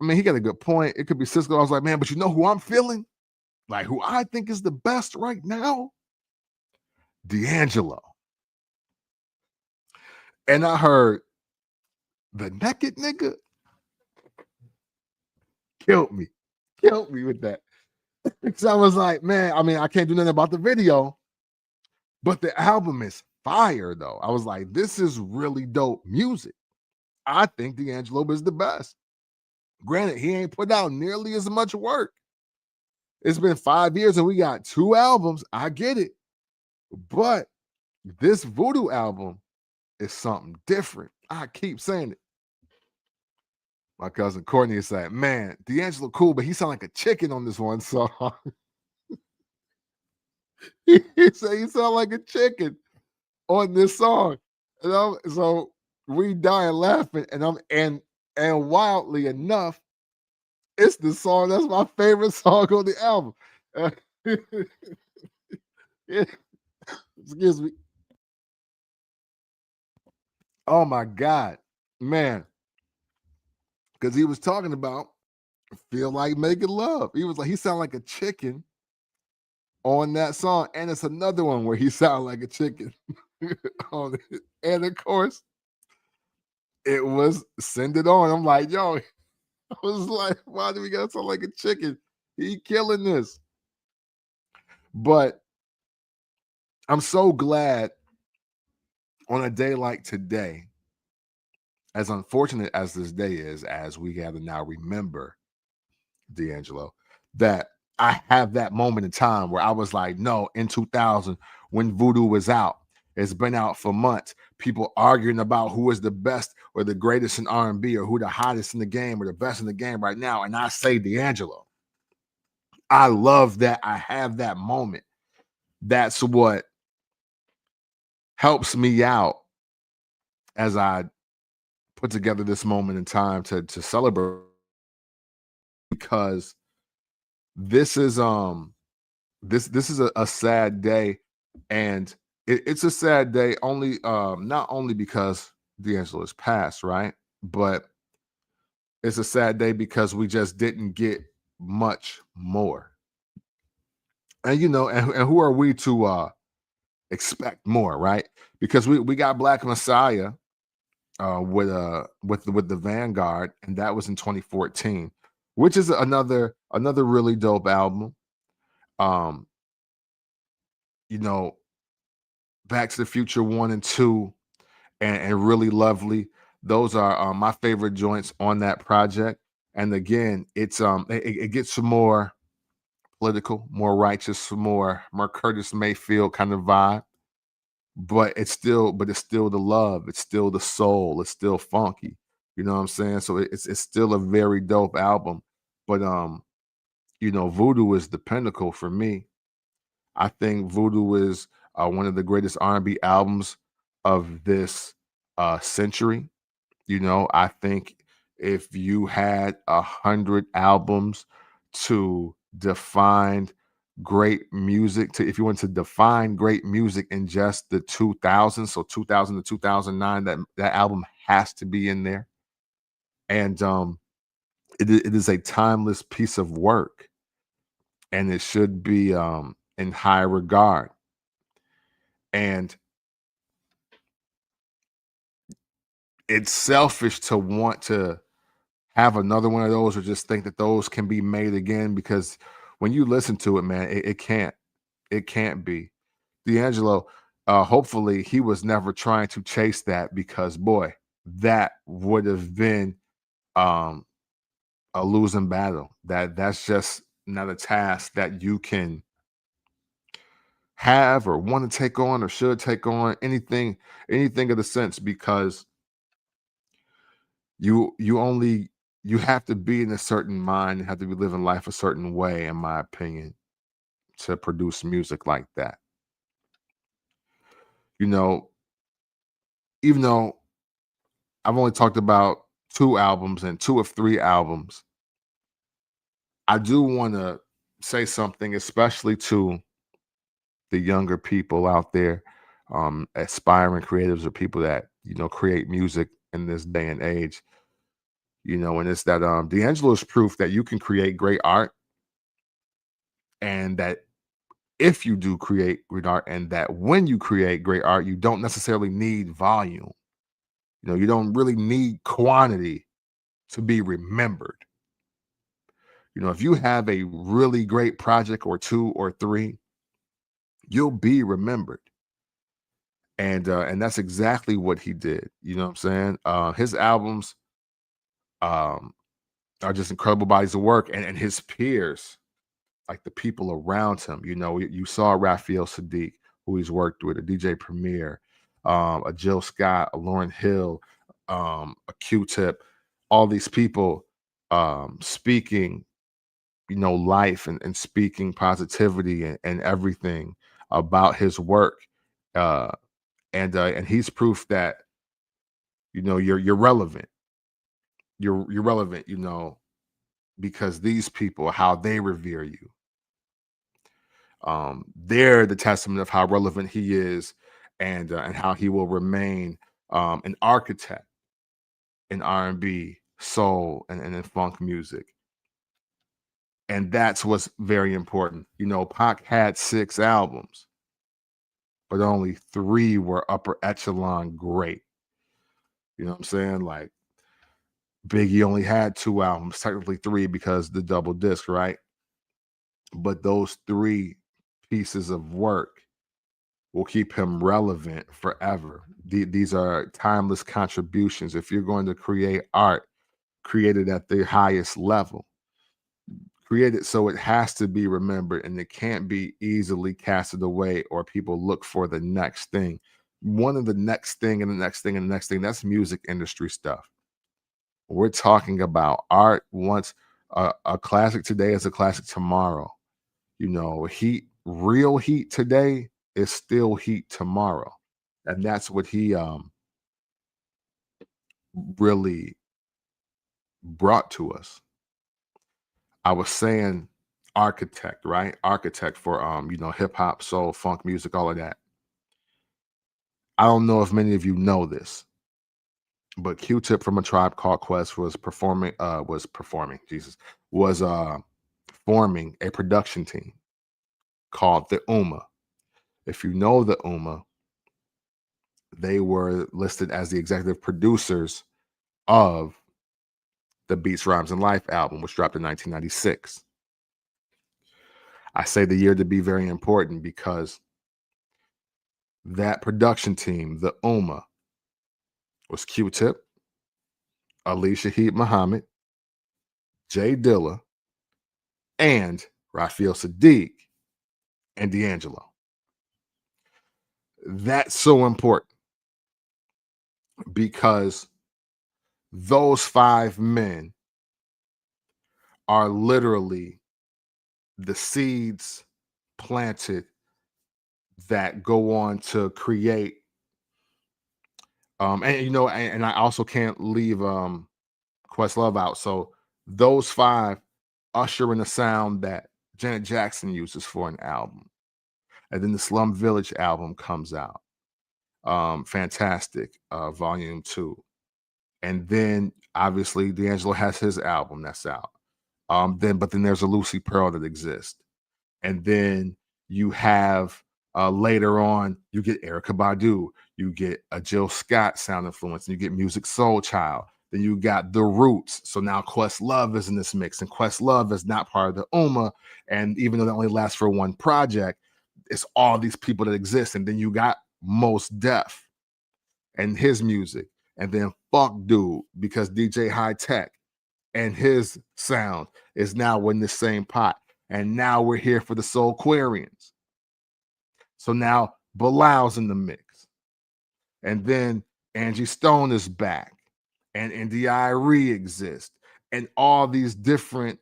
"I mean, he got a good point. It could be Cisco." I was like, "Man, but you know who I'm feeling? Like who I think is the best right now? D'Angelo." And I heard the naked nigga killed me, killed me with that. Because I was like, man, I mean, I can't do nothing about the video, but the album is fire though. I was like, this is really dope music. I think D'Angelo is the best. Granted, he ain't put out nearly as much work. It's been 5 years and we got 2 albums. I get it. But this VooDoo album is something different. I keep saying it. My cousin Courtney is saying, man, D'Angelo cool, but he sound like a chicken on this one song. He said he sound like a chicken on this song. So we dying laughing, and wildly enough, it's the song that's my favorite song on the album. Yeah, excuse me. Oh my God, man, because he was talking about feel like making love. He was like he sound like a chicken on that song, and it's another one where he sound like a chicken on it. And of course, it was Send It On. I'm like, yo, I was like, why do we gotta sound like a chicken? He killing this. But I'm so glad on a day like today, as unfortunate as this day is, as we got to now remember D'Angelo, that I have that moment in time where I was like, no, in 2000, when VooDoo was out, it's been out for months. People arguing about who is the best or the greatest in R&B or who the hottest in the game or the best in the game right now. And I say D'Angelo. I love that I have that moment. That's what helps me out as I put together this moment in time to celebrate, because this is this is a sad day, and it's a sad day only not only because D'Angelo is passed, right? But it's a sad day because we just didn't get much more. And and who are we to expect more, right? Because we got Black Messiah with the Vanguard, and that was in 2014, which is another really dope album. Um, you know, Back to the Future 1 and 2, and really lovely. Those are my favorite joints on that project. And again, it gets some more political, more righteous, more Curtis Mayfield kind of vibe. But it's still the love, it's still the soul, it's still funky. You know what I'm saying? So it's still a very dope album. But VooDoo is the pinnacle for me. I think VooDoo is one of the greatest R&B albums of this century. I think if you had 100 albums to define great music, to if you want to define great music in just the 2000s, so 2000 to 2009, that album has to be in there. And it is a timeless piece of work, and it should be in high regard. And it's selfish to want to have another one of those, or just think that those can be made again, because when you listen to it, man, it can't be. D'Angelo, hopefully he was never trying to chase that, because boy, that would have been um a losing battle. That's just not a task that you can have or want to take on or should take on, anything of the sense, because you only you have to be in a certain mind, you have to be living life a certain way, in my opinion, to produce music like that. You know, even though I've only talked about 2 albums and 2 of 3 albums, I do want to say something, especially to the younger people out there, aspiring creatives, or people that create music in this day and age. And it's that D'Angelo is proof that you can create great art, and that if you do create great art, and that when you create great art, you don't necessarily need volume. You don't really need quantity to be remembered. If you have a really great project, or 2 or 3, you'll be remembered. And that's exactly what he did. You know what I'm saying? His albums um are just incredible bodies of work, and his peers, like the people around him. You saw Raphael Sadiq, who he's worked with, a DJ Premier, a Jill Scott, a Lauryn Hill, a Q-Tip, all these people speaking, life, and speaking positivity, and everything about his work. Uh, and he's proof that you're relevant. You're relevant, because these people, how they revere you. They're the testament of how relevant he is, and how he will remain an architect in R&B, soul, and in funk music. And that's what's very important. Pac had 6 albums, but only 3 were upper echelon great. You know what I'm saying? Like Biggie only had 2 albums, technically 3, because the double disc, right? But those 3 pieces of work will keep him relevant forever. These are timeless contributions. If you're going to create art, create it at the highest level. Create it so it has to be remembered, and it can't be easily casted away, or people look for the next thing. One of the next thing, and the next thing, and the next thing, that's music industry stuff. We're talking about art. Once a classic today is a classic tomorrow. Heat, real heat today is still heat tomorrow. And that's what he really brought to us. I was saying architect, right? Architect for hip hop, soul, funk music, all of that. I don't know if many of you know this, but Q-Tip from A Tribe Called Quest was forming a production team called the UMA. If you know the UMA, they were listed as the executive producers of the Beats, Rhymes, and Life album, which dropped in 1996. I say the year to be very important, because that production team, the UMA, was Q-Tip, Ali Shaheed Muhammad, Jay Dilla, and Raphael Sadiq, and D'Angelo. That's so important, because those 5 men are literally the seeds planted that go on to create. And I also can't leave Questlove out. So those 5 usher in a sound that Janet Jackson uses for an album. And then the Slum Village album comes out. Fantastic, volume 2. And then obviously D'Angelo has his album that's out. Then there's a Lucy Pearl that exists. And then you have later on, you get Erica Badu, you get a Jill Scott sound influence, and you get Music Soul Child. Then you got The Roots. So now Questlove is in this mix, and Questlove is not part of the UMA. And even though that only lasts for one project, it's all these people that exist. And then you got Most Def and his music, and then Fuck Dude, because DJ High Tech and his sound is now in the same pot. And now we're here for the Soulquarians. So now Bilal's in the mix. And then Angie Stone is back. And India.Arie exists. And all these different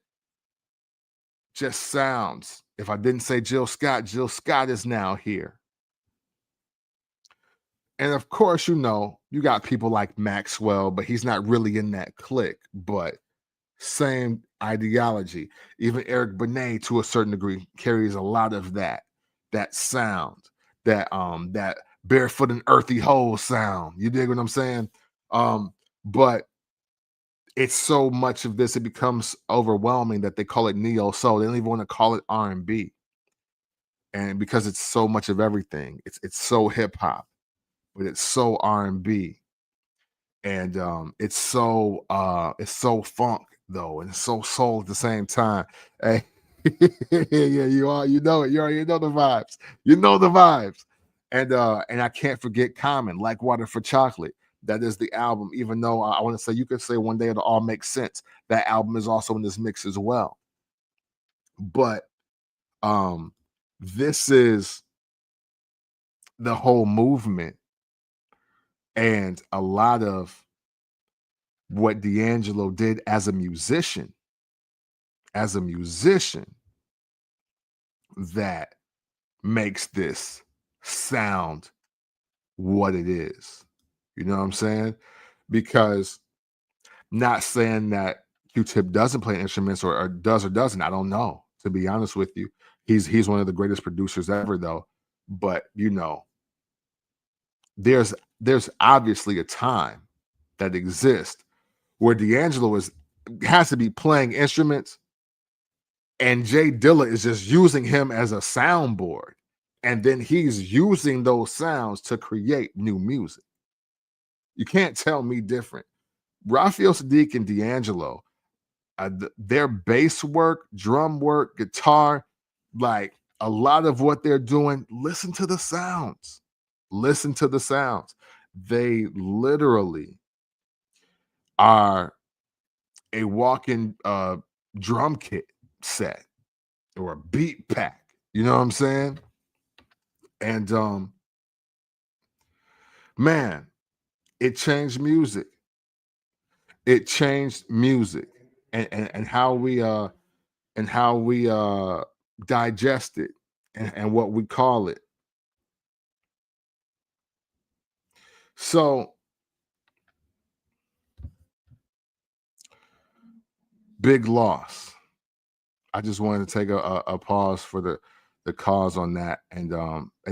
just sounds. If I didn't say Jill Scott is now here. And of course, you got people like Maxwell, but he's not really in that clique. But same ideology. Even Eric Benet, to a certain degree, carries a lot of that sound, that barefoot and earthy hole sound. You dig what I'm saying? But it's so much of this, it becomes overwhelming that they call it neo soul. They don't even want to call it R&B, and because it's so much of everything, it's so hip hop, but it's so R&B, and it's so funk though, and it's so soul at the same time. Hey, yeah, you know it. You already know the vibes. You know the vibes. And I can't forget Common, Like Water for Chocolate. That is the album, even though I want to say, you could say One Day It'll All Make Sense. That album is also in this mix as well. But this is the whole movement, and a lot of what D'Angelo did as a musician, that makes this sound what it is. You know what I'm saying? Because, not saying that Q-Tip doesn't play instruments, or does or doesn't. I don't know. To be honest with you, he's one of the greatest producers ever, though. But there's obviously a time that exists where D'Angelo has to be playing instruments, and Jay Dilla is just using him as a soundboard, and then he's using those sounds to create new music. You can't tell me different. Raphael Sadiq and D'Angelo, their bass work, drum work, guitar, like a lot of what they're doing, listen to the sounds. Listen to the sounds. They literally are a walking drum kit set, or a beat pack. You know what I'm saying? And man, it changed music. It changed music, and how we digest it, and what we call it. So, big loss. I just wanted to take a pause for the cause on that, and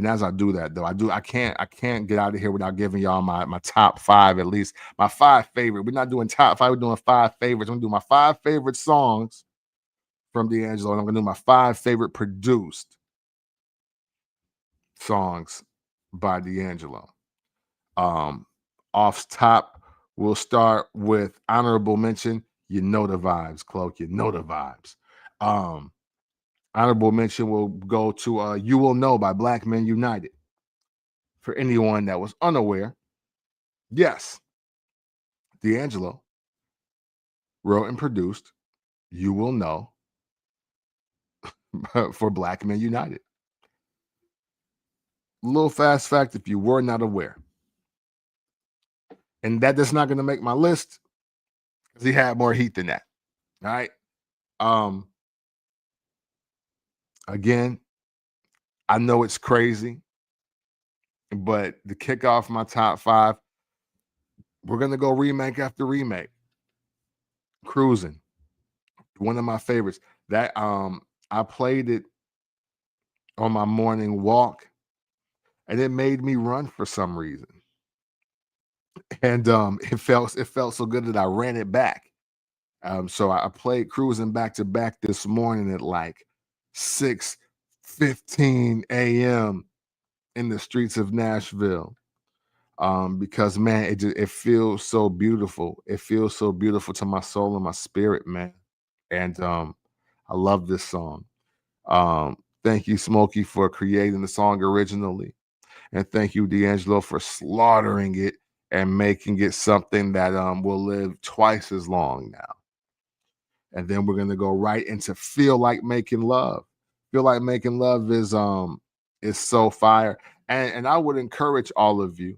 as I do that, though, I can't get out of here without giving y'all my top 5, at least my 5 favorite. We're not doing top 5, we're doing 5 favorites. I'm gonna do my 5 favorite songs from D'Angelo, and I'm gonna do my 5 favorite produced songs by D'Angelo. Off top, we'll start with honorable mention. You know the vibes, Cloak. You know the vibes. Honorable mention will go to You Will Know by Black Men United. For anyone that was unaware, yes, D'Angelo wrote and produced You Will Know for Black Men United. Little fast fact if you were not aware. And that is not going to make my list, because he had more heat than that. All right. Again, I know it's crazy, but to kick off my top 5, we're gonna go remake after remake. Cruising, one of my favorites. That I played it on my morning walk, and it made me run for some reason. And it felt so good that I ran it back. So I played Cruising back to back this morning at like 6:15 a.m. in the streets of Nashville. Because man, it feels so beautiful. It feels so beautiful to my soul and my spirit, man. And I love this song. Thank you, Smokey, for creating the song originally. And thank you, D'Angelo, for slaughtering it and making it something that will live twice as long now. And then we're gonna go right into Feel Like Making Love. Feel Like Making Love is so fire. And I would encourage all of you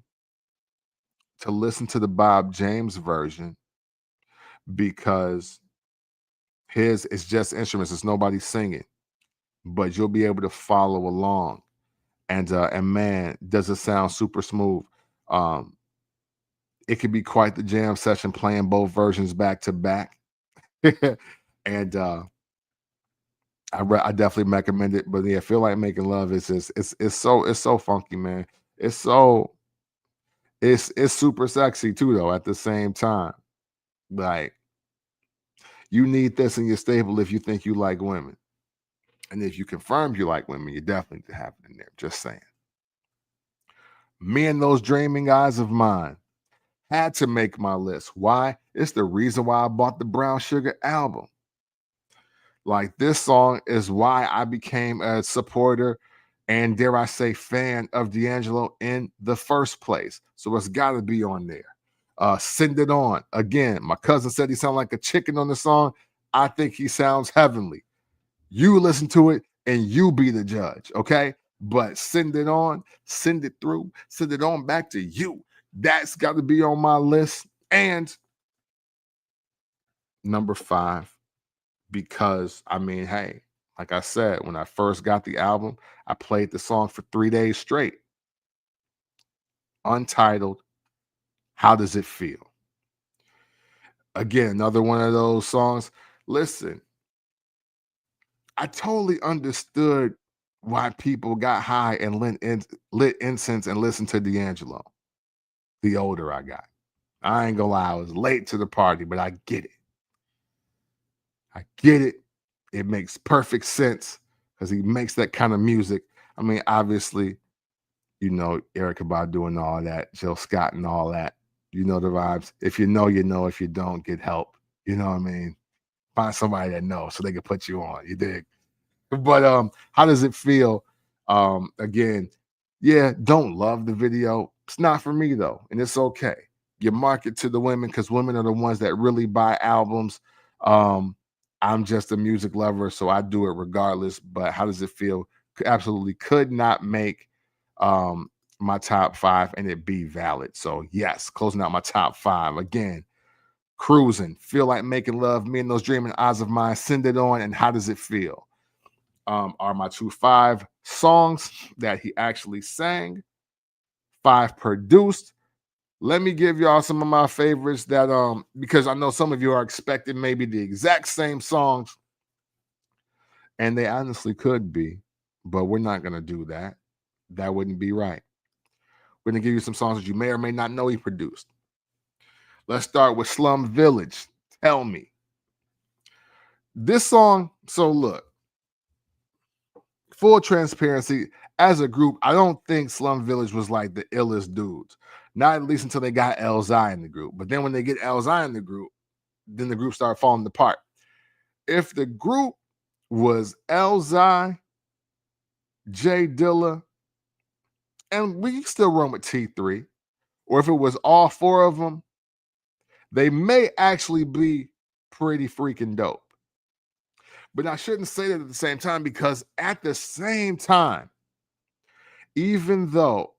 to listen to the Bob James version because his is just instruments, it's nobody singing, but you'll be able to follow along. And man, does it sound super smooth. Um, it could be quite the jam session playing both versions back to back. And I definitely recommend it. But yeah, Feel Like Making Love is just it's so funky, man. It's so it's super sexy too, though, at the same time. Like you need this in your stable if you think you like women. And if you confirm you like women, you definitely need to have it in there. Just saying. Me and Those Dreaming Eyes of Mine had to make my list. Why? It's the reason why I bought the Brown Sugar album. Like this song is why I became a supporter and dare I say fan of D'Angelo in the first place. So it's got to be on there. Send It On. Again, my cousin said he sounded like a chicken on the song. I think he sounds heavenly. You listen to it and you be the judge, okay? But Send It On, send it through, send it on back to you. That's got to be on my list. And number 5, because I mean, hey, like I said, when I first got the album, I played the song for 3 days straight. Untitled, How Does It Feel? Again, another one of those songs. Listen, I totally understood why people got high and lit incense and listened to D'Angelo the older I got. I ain't gonna lie, I was late to the party, but I get it. I get it. It makes perfect sense because he makes that kind of music. I mean, obviously, you know, Erica Badu and all that, Jill Scott and all that. You know the vibes. If you know, you know. If you don't, get help. You know what I mean? Find somebody that knows so they can put you on. You dig? But how does it feel? Again, yeah, don't love the video. It's not for me though, and it's okay. You market to the women because women are the ones that really buy albums. I'm just a music lover, so I do it regardless. But how does it feel? Absolutely could not make my top 5 and it be valid. So yes, closing out my top 5 again. Cruising, Feel Like Making Love, Me and Those Dreaming Eyes of Mine, Send It On, and How Does It Feel? Are my 5 songs that he actually sang, 5 produced. Let me give y'all some of my favorites that because I know some of you are expecting maybe the exact same songs, and they honestly could be, but we're not gonna do that. That wouldn't be right. We're gonna give you some songs that you may or may not know he produced. Let's start with Slum Village. Tell Me. This song, so look, full transparency, as a group, I don't think Slum Village was like the illest dudes. Not at least until they got Elzai in the group. But then when they get Elzai in the group, then the group started falling apart. If the group was Elzai, Jay Dilla, and we still run with T3, or if it was all 4 of them, they may actually be pretty freaking dope. But I shouldn't say that at the same time because at the same time, even though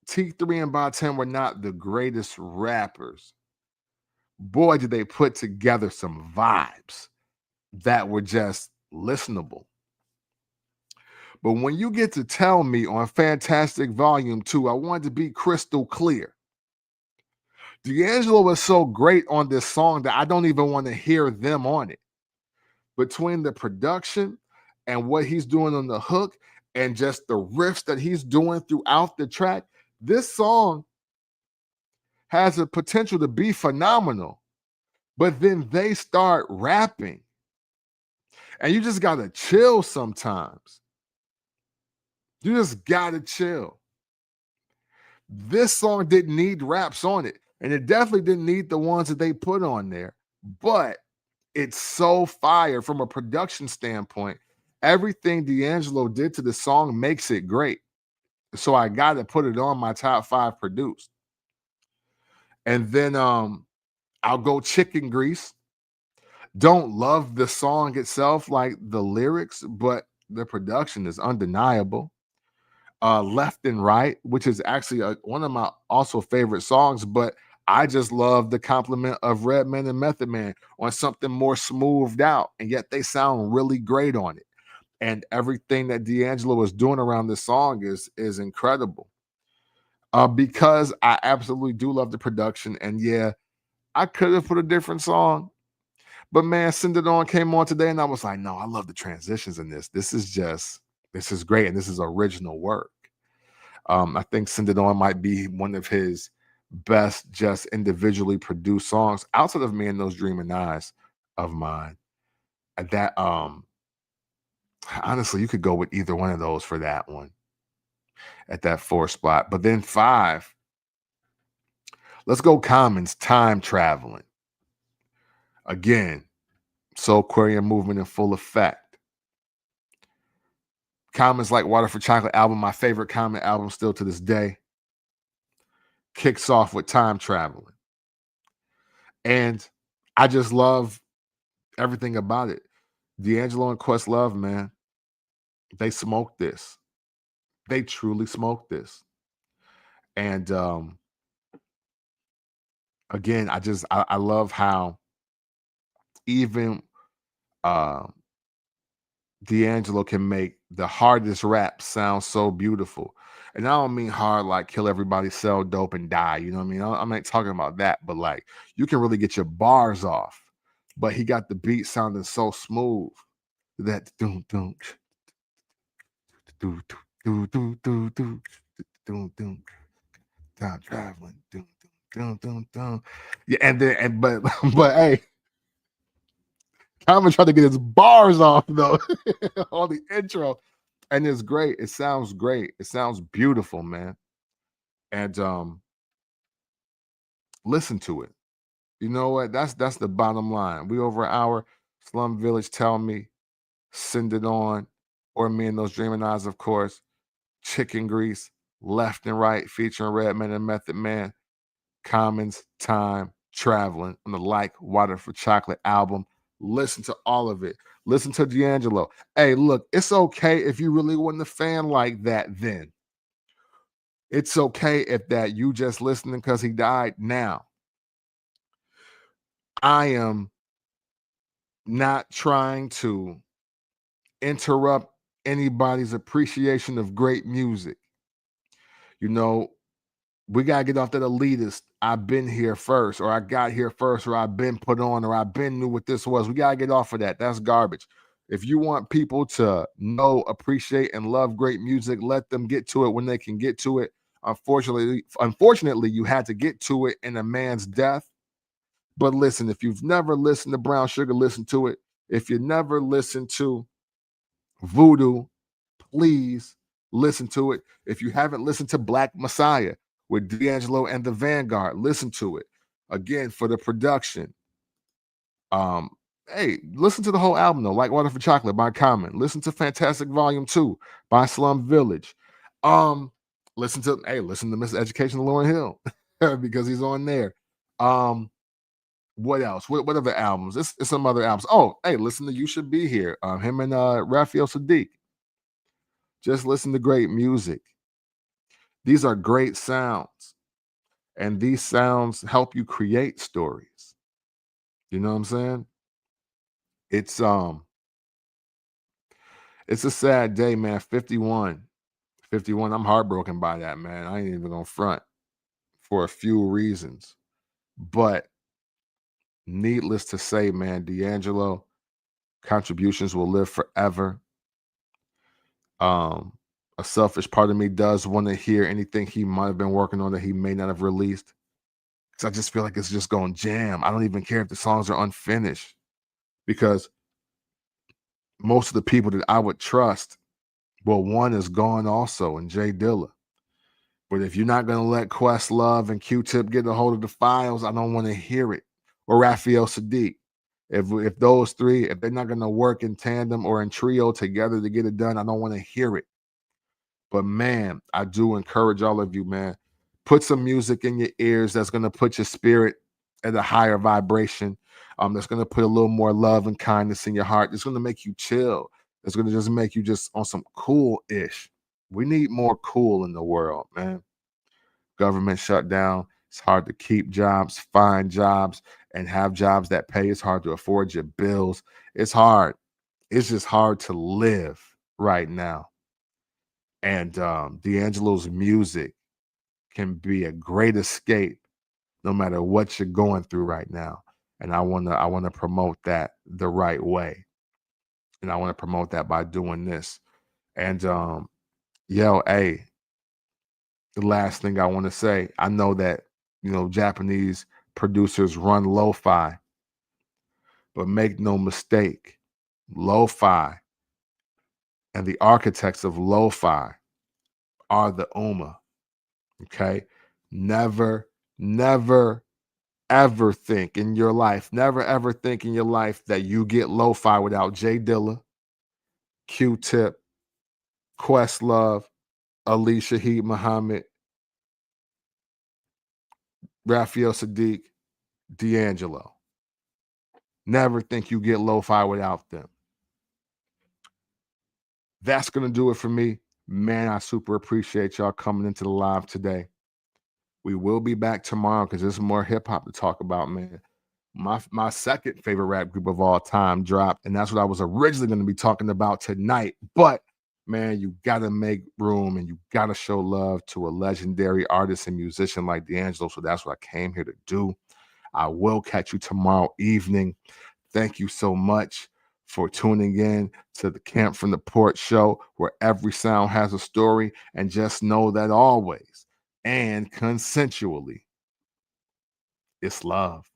T3 and Ba10 were not the greatest rappers, boy, did they put together some vibes that were just listenable. But when you get to Tell Me on Fantastic Volume 2, I wanted to be crystal clear. D'Angelo was so great on this song that I don't even want to hear them on it. between the production and what he's doing on the hook and just the riffs that he's doing throughout the track, this song has a potential to be phenomenal. But then they start rapping, and you just gotta chill sometimes. You just gotta chill. This song didn't need raps on it, and it definitely didn't need the ones that they put on there. But it's so fire from a production standpoint. Everything D'Angelo did to the song makes it great. So I gotta put it on my top 5 produced. And then I'll go Chicken Grease. Don't love the song itself, like the lyrics, but the production is undeniable. Left and Right, which is actually one of my also favorite songs, but I just love the compliment of Redman and Method Man on something more smoothed out, and yet they sound really great on it. And everything that D'Angelo is doing around this song is incredible. Because I absolutely do love the production, and yeah, I could have put a different song, but man, Send It On came on today, and I was like, no, I love the transitions in this. This is great, and this is original work. I think Send It On might be one of his best just individually produced songs outside of Me and Those Dreaming Eyes of mine. And that honestly, you could go with either one of those for that one at that 4 spot. But then 5, let's go Common's Time Traveling. Again, Soulquarian movement in full effect. Common's Like Water for Chocolate album, my favorite Common album still to this day, kicks off with Time Traveling. And I just love everything about it. D'Angelo and Questlove, man, they smoked this. They truly smoked this. And again, I love how even uh, D'Angelo can make the hardest rap sound so beautiful. And I don't mean hard like kill everybody, sell dope, and die. You know what I mean? I'm not talking about that, but like you can really get your bars off. But he got the beat sounding so smooth that doom doom doom doom doom doom doom doom doom time traveling doom doom doom doom. Yeah, and then but but hey, Common tried to get his bars off though on the intro, and it's great. It sounds great. It sounds beautiful, man. And listen to it. You know what? That's the bottom line. We over an hour. Slum Village, Tell Me, Send It On, or Me and Those Dreaming Eyes, of course. Chicken Grease, Left and Right, featuring Redman and Method Man. Commons, Time, Traveling on the Like Water for Chocolate album. Listen to all of it. Listen to D'Angelo. Hey, look, it's okay if you really wasn't a fan like that then. It's okay if that you just listening because he died now. I am not trying to interrupt anybody's appreciation of great music. You know, we gotta get off that elitist. I've been here first, or I got here first, or I've been put on, or I've been knew what this was. We gotta get off of that. That's garbage. If you want people to know, appreciate, and love great music, let them get to it when they can get to it. Unfortunately, you had to get to it in a man's death. But listen, if you've never listened to Brown Sugar, listen to it. If you never listened to VooDoo, please listen to it. If you haven't listened to Black Messiah with D'Angelo and the Vanguard, listen to it. Again, for the production. Um, hey, listen to the whole album though, Like Water for Chocolate by Common. Listen to Fantastic Volume 2 by Slum Village. Listen to Mr. Education of Lauryn Hill because he's on there. What else? What other albums? It's some other albums. Oh, hey, listen to You Should Be Here. Him and Raphael Sadiq. Just listen to great music. These are great sounds, and these sounds help you create stories. You know what I'm saying? It's it's a sad day, man. 51. 51. I'm heartbroken by that, man. I ain't even gonna front for a few reasons. But needless to say, man, D'Angelo, Contributions will live forever. Um, a selfish part of me does want to hear anything he might have been working on that he may not have released. Because I just feel like it's just going jam. I don't even care if the songs are unfinished. Because most of the people that I would trust, well, one is gone also, and Jay Dilla. But if you're not gonna let Questlove and Q-Tip get a hold of the files, I don't want to hear it. Or Raphael Sadiq. If those three, if they're not gonna work in tandem or in trio together to get it done, I don't want to hear it. But man, I do encourage all of you, man. Put some music in your ears that's gonna put your spirit at a higher vibration. That's gonna put a little more love and kindness in your heart. It's gonna make you chill. It's gonna just make you just on some cool-ish. We need more cool in the world, man. Government shutdown. It's hard to keep jobs, find jobs, and have jobs that pay. It's hard to afford your bills. It's hard. It's just hard to live right now. And D'Angelo's music can be a great escape no matter what you're going through right now. And I wanna promote that the right way. And I want to promote that by doing this. And hey, the last thing I want to say, I know that Japanese producers run lo-fi, but make no mistake, lo-fi and the architects of lo-fi are the Ummah. Okay. Never, never, ever think in your life, never ever think in your life that you get lo-fi without Jay Dilla, Q-Tip, Questlove, Ali Shaheed Muhammad, Raphael Sadiq, D'Angelo. Never think you get lo-fi without them. That's going to do it for me. Man, I super appreciate y'all coming into the live today. We will be back tomorrow because there's more hip hop to talk about, man. My second favorite rap group of all time dropped, and that's what I was originally going to be talking about tonight. But man, you got to make room and you got to show love to a legendary artist and musician like D'Angelo. So that's what I came here to do. I will catch you tomorrow evening. Thank you so much for tuning in to the Camp from the Port show, where every sound has a story. And just know that always and consensually, it's love.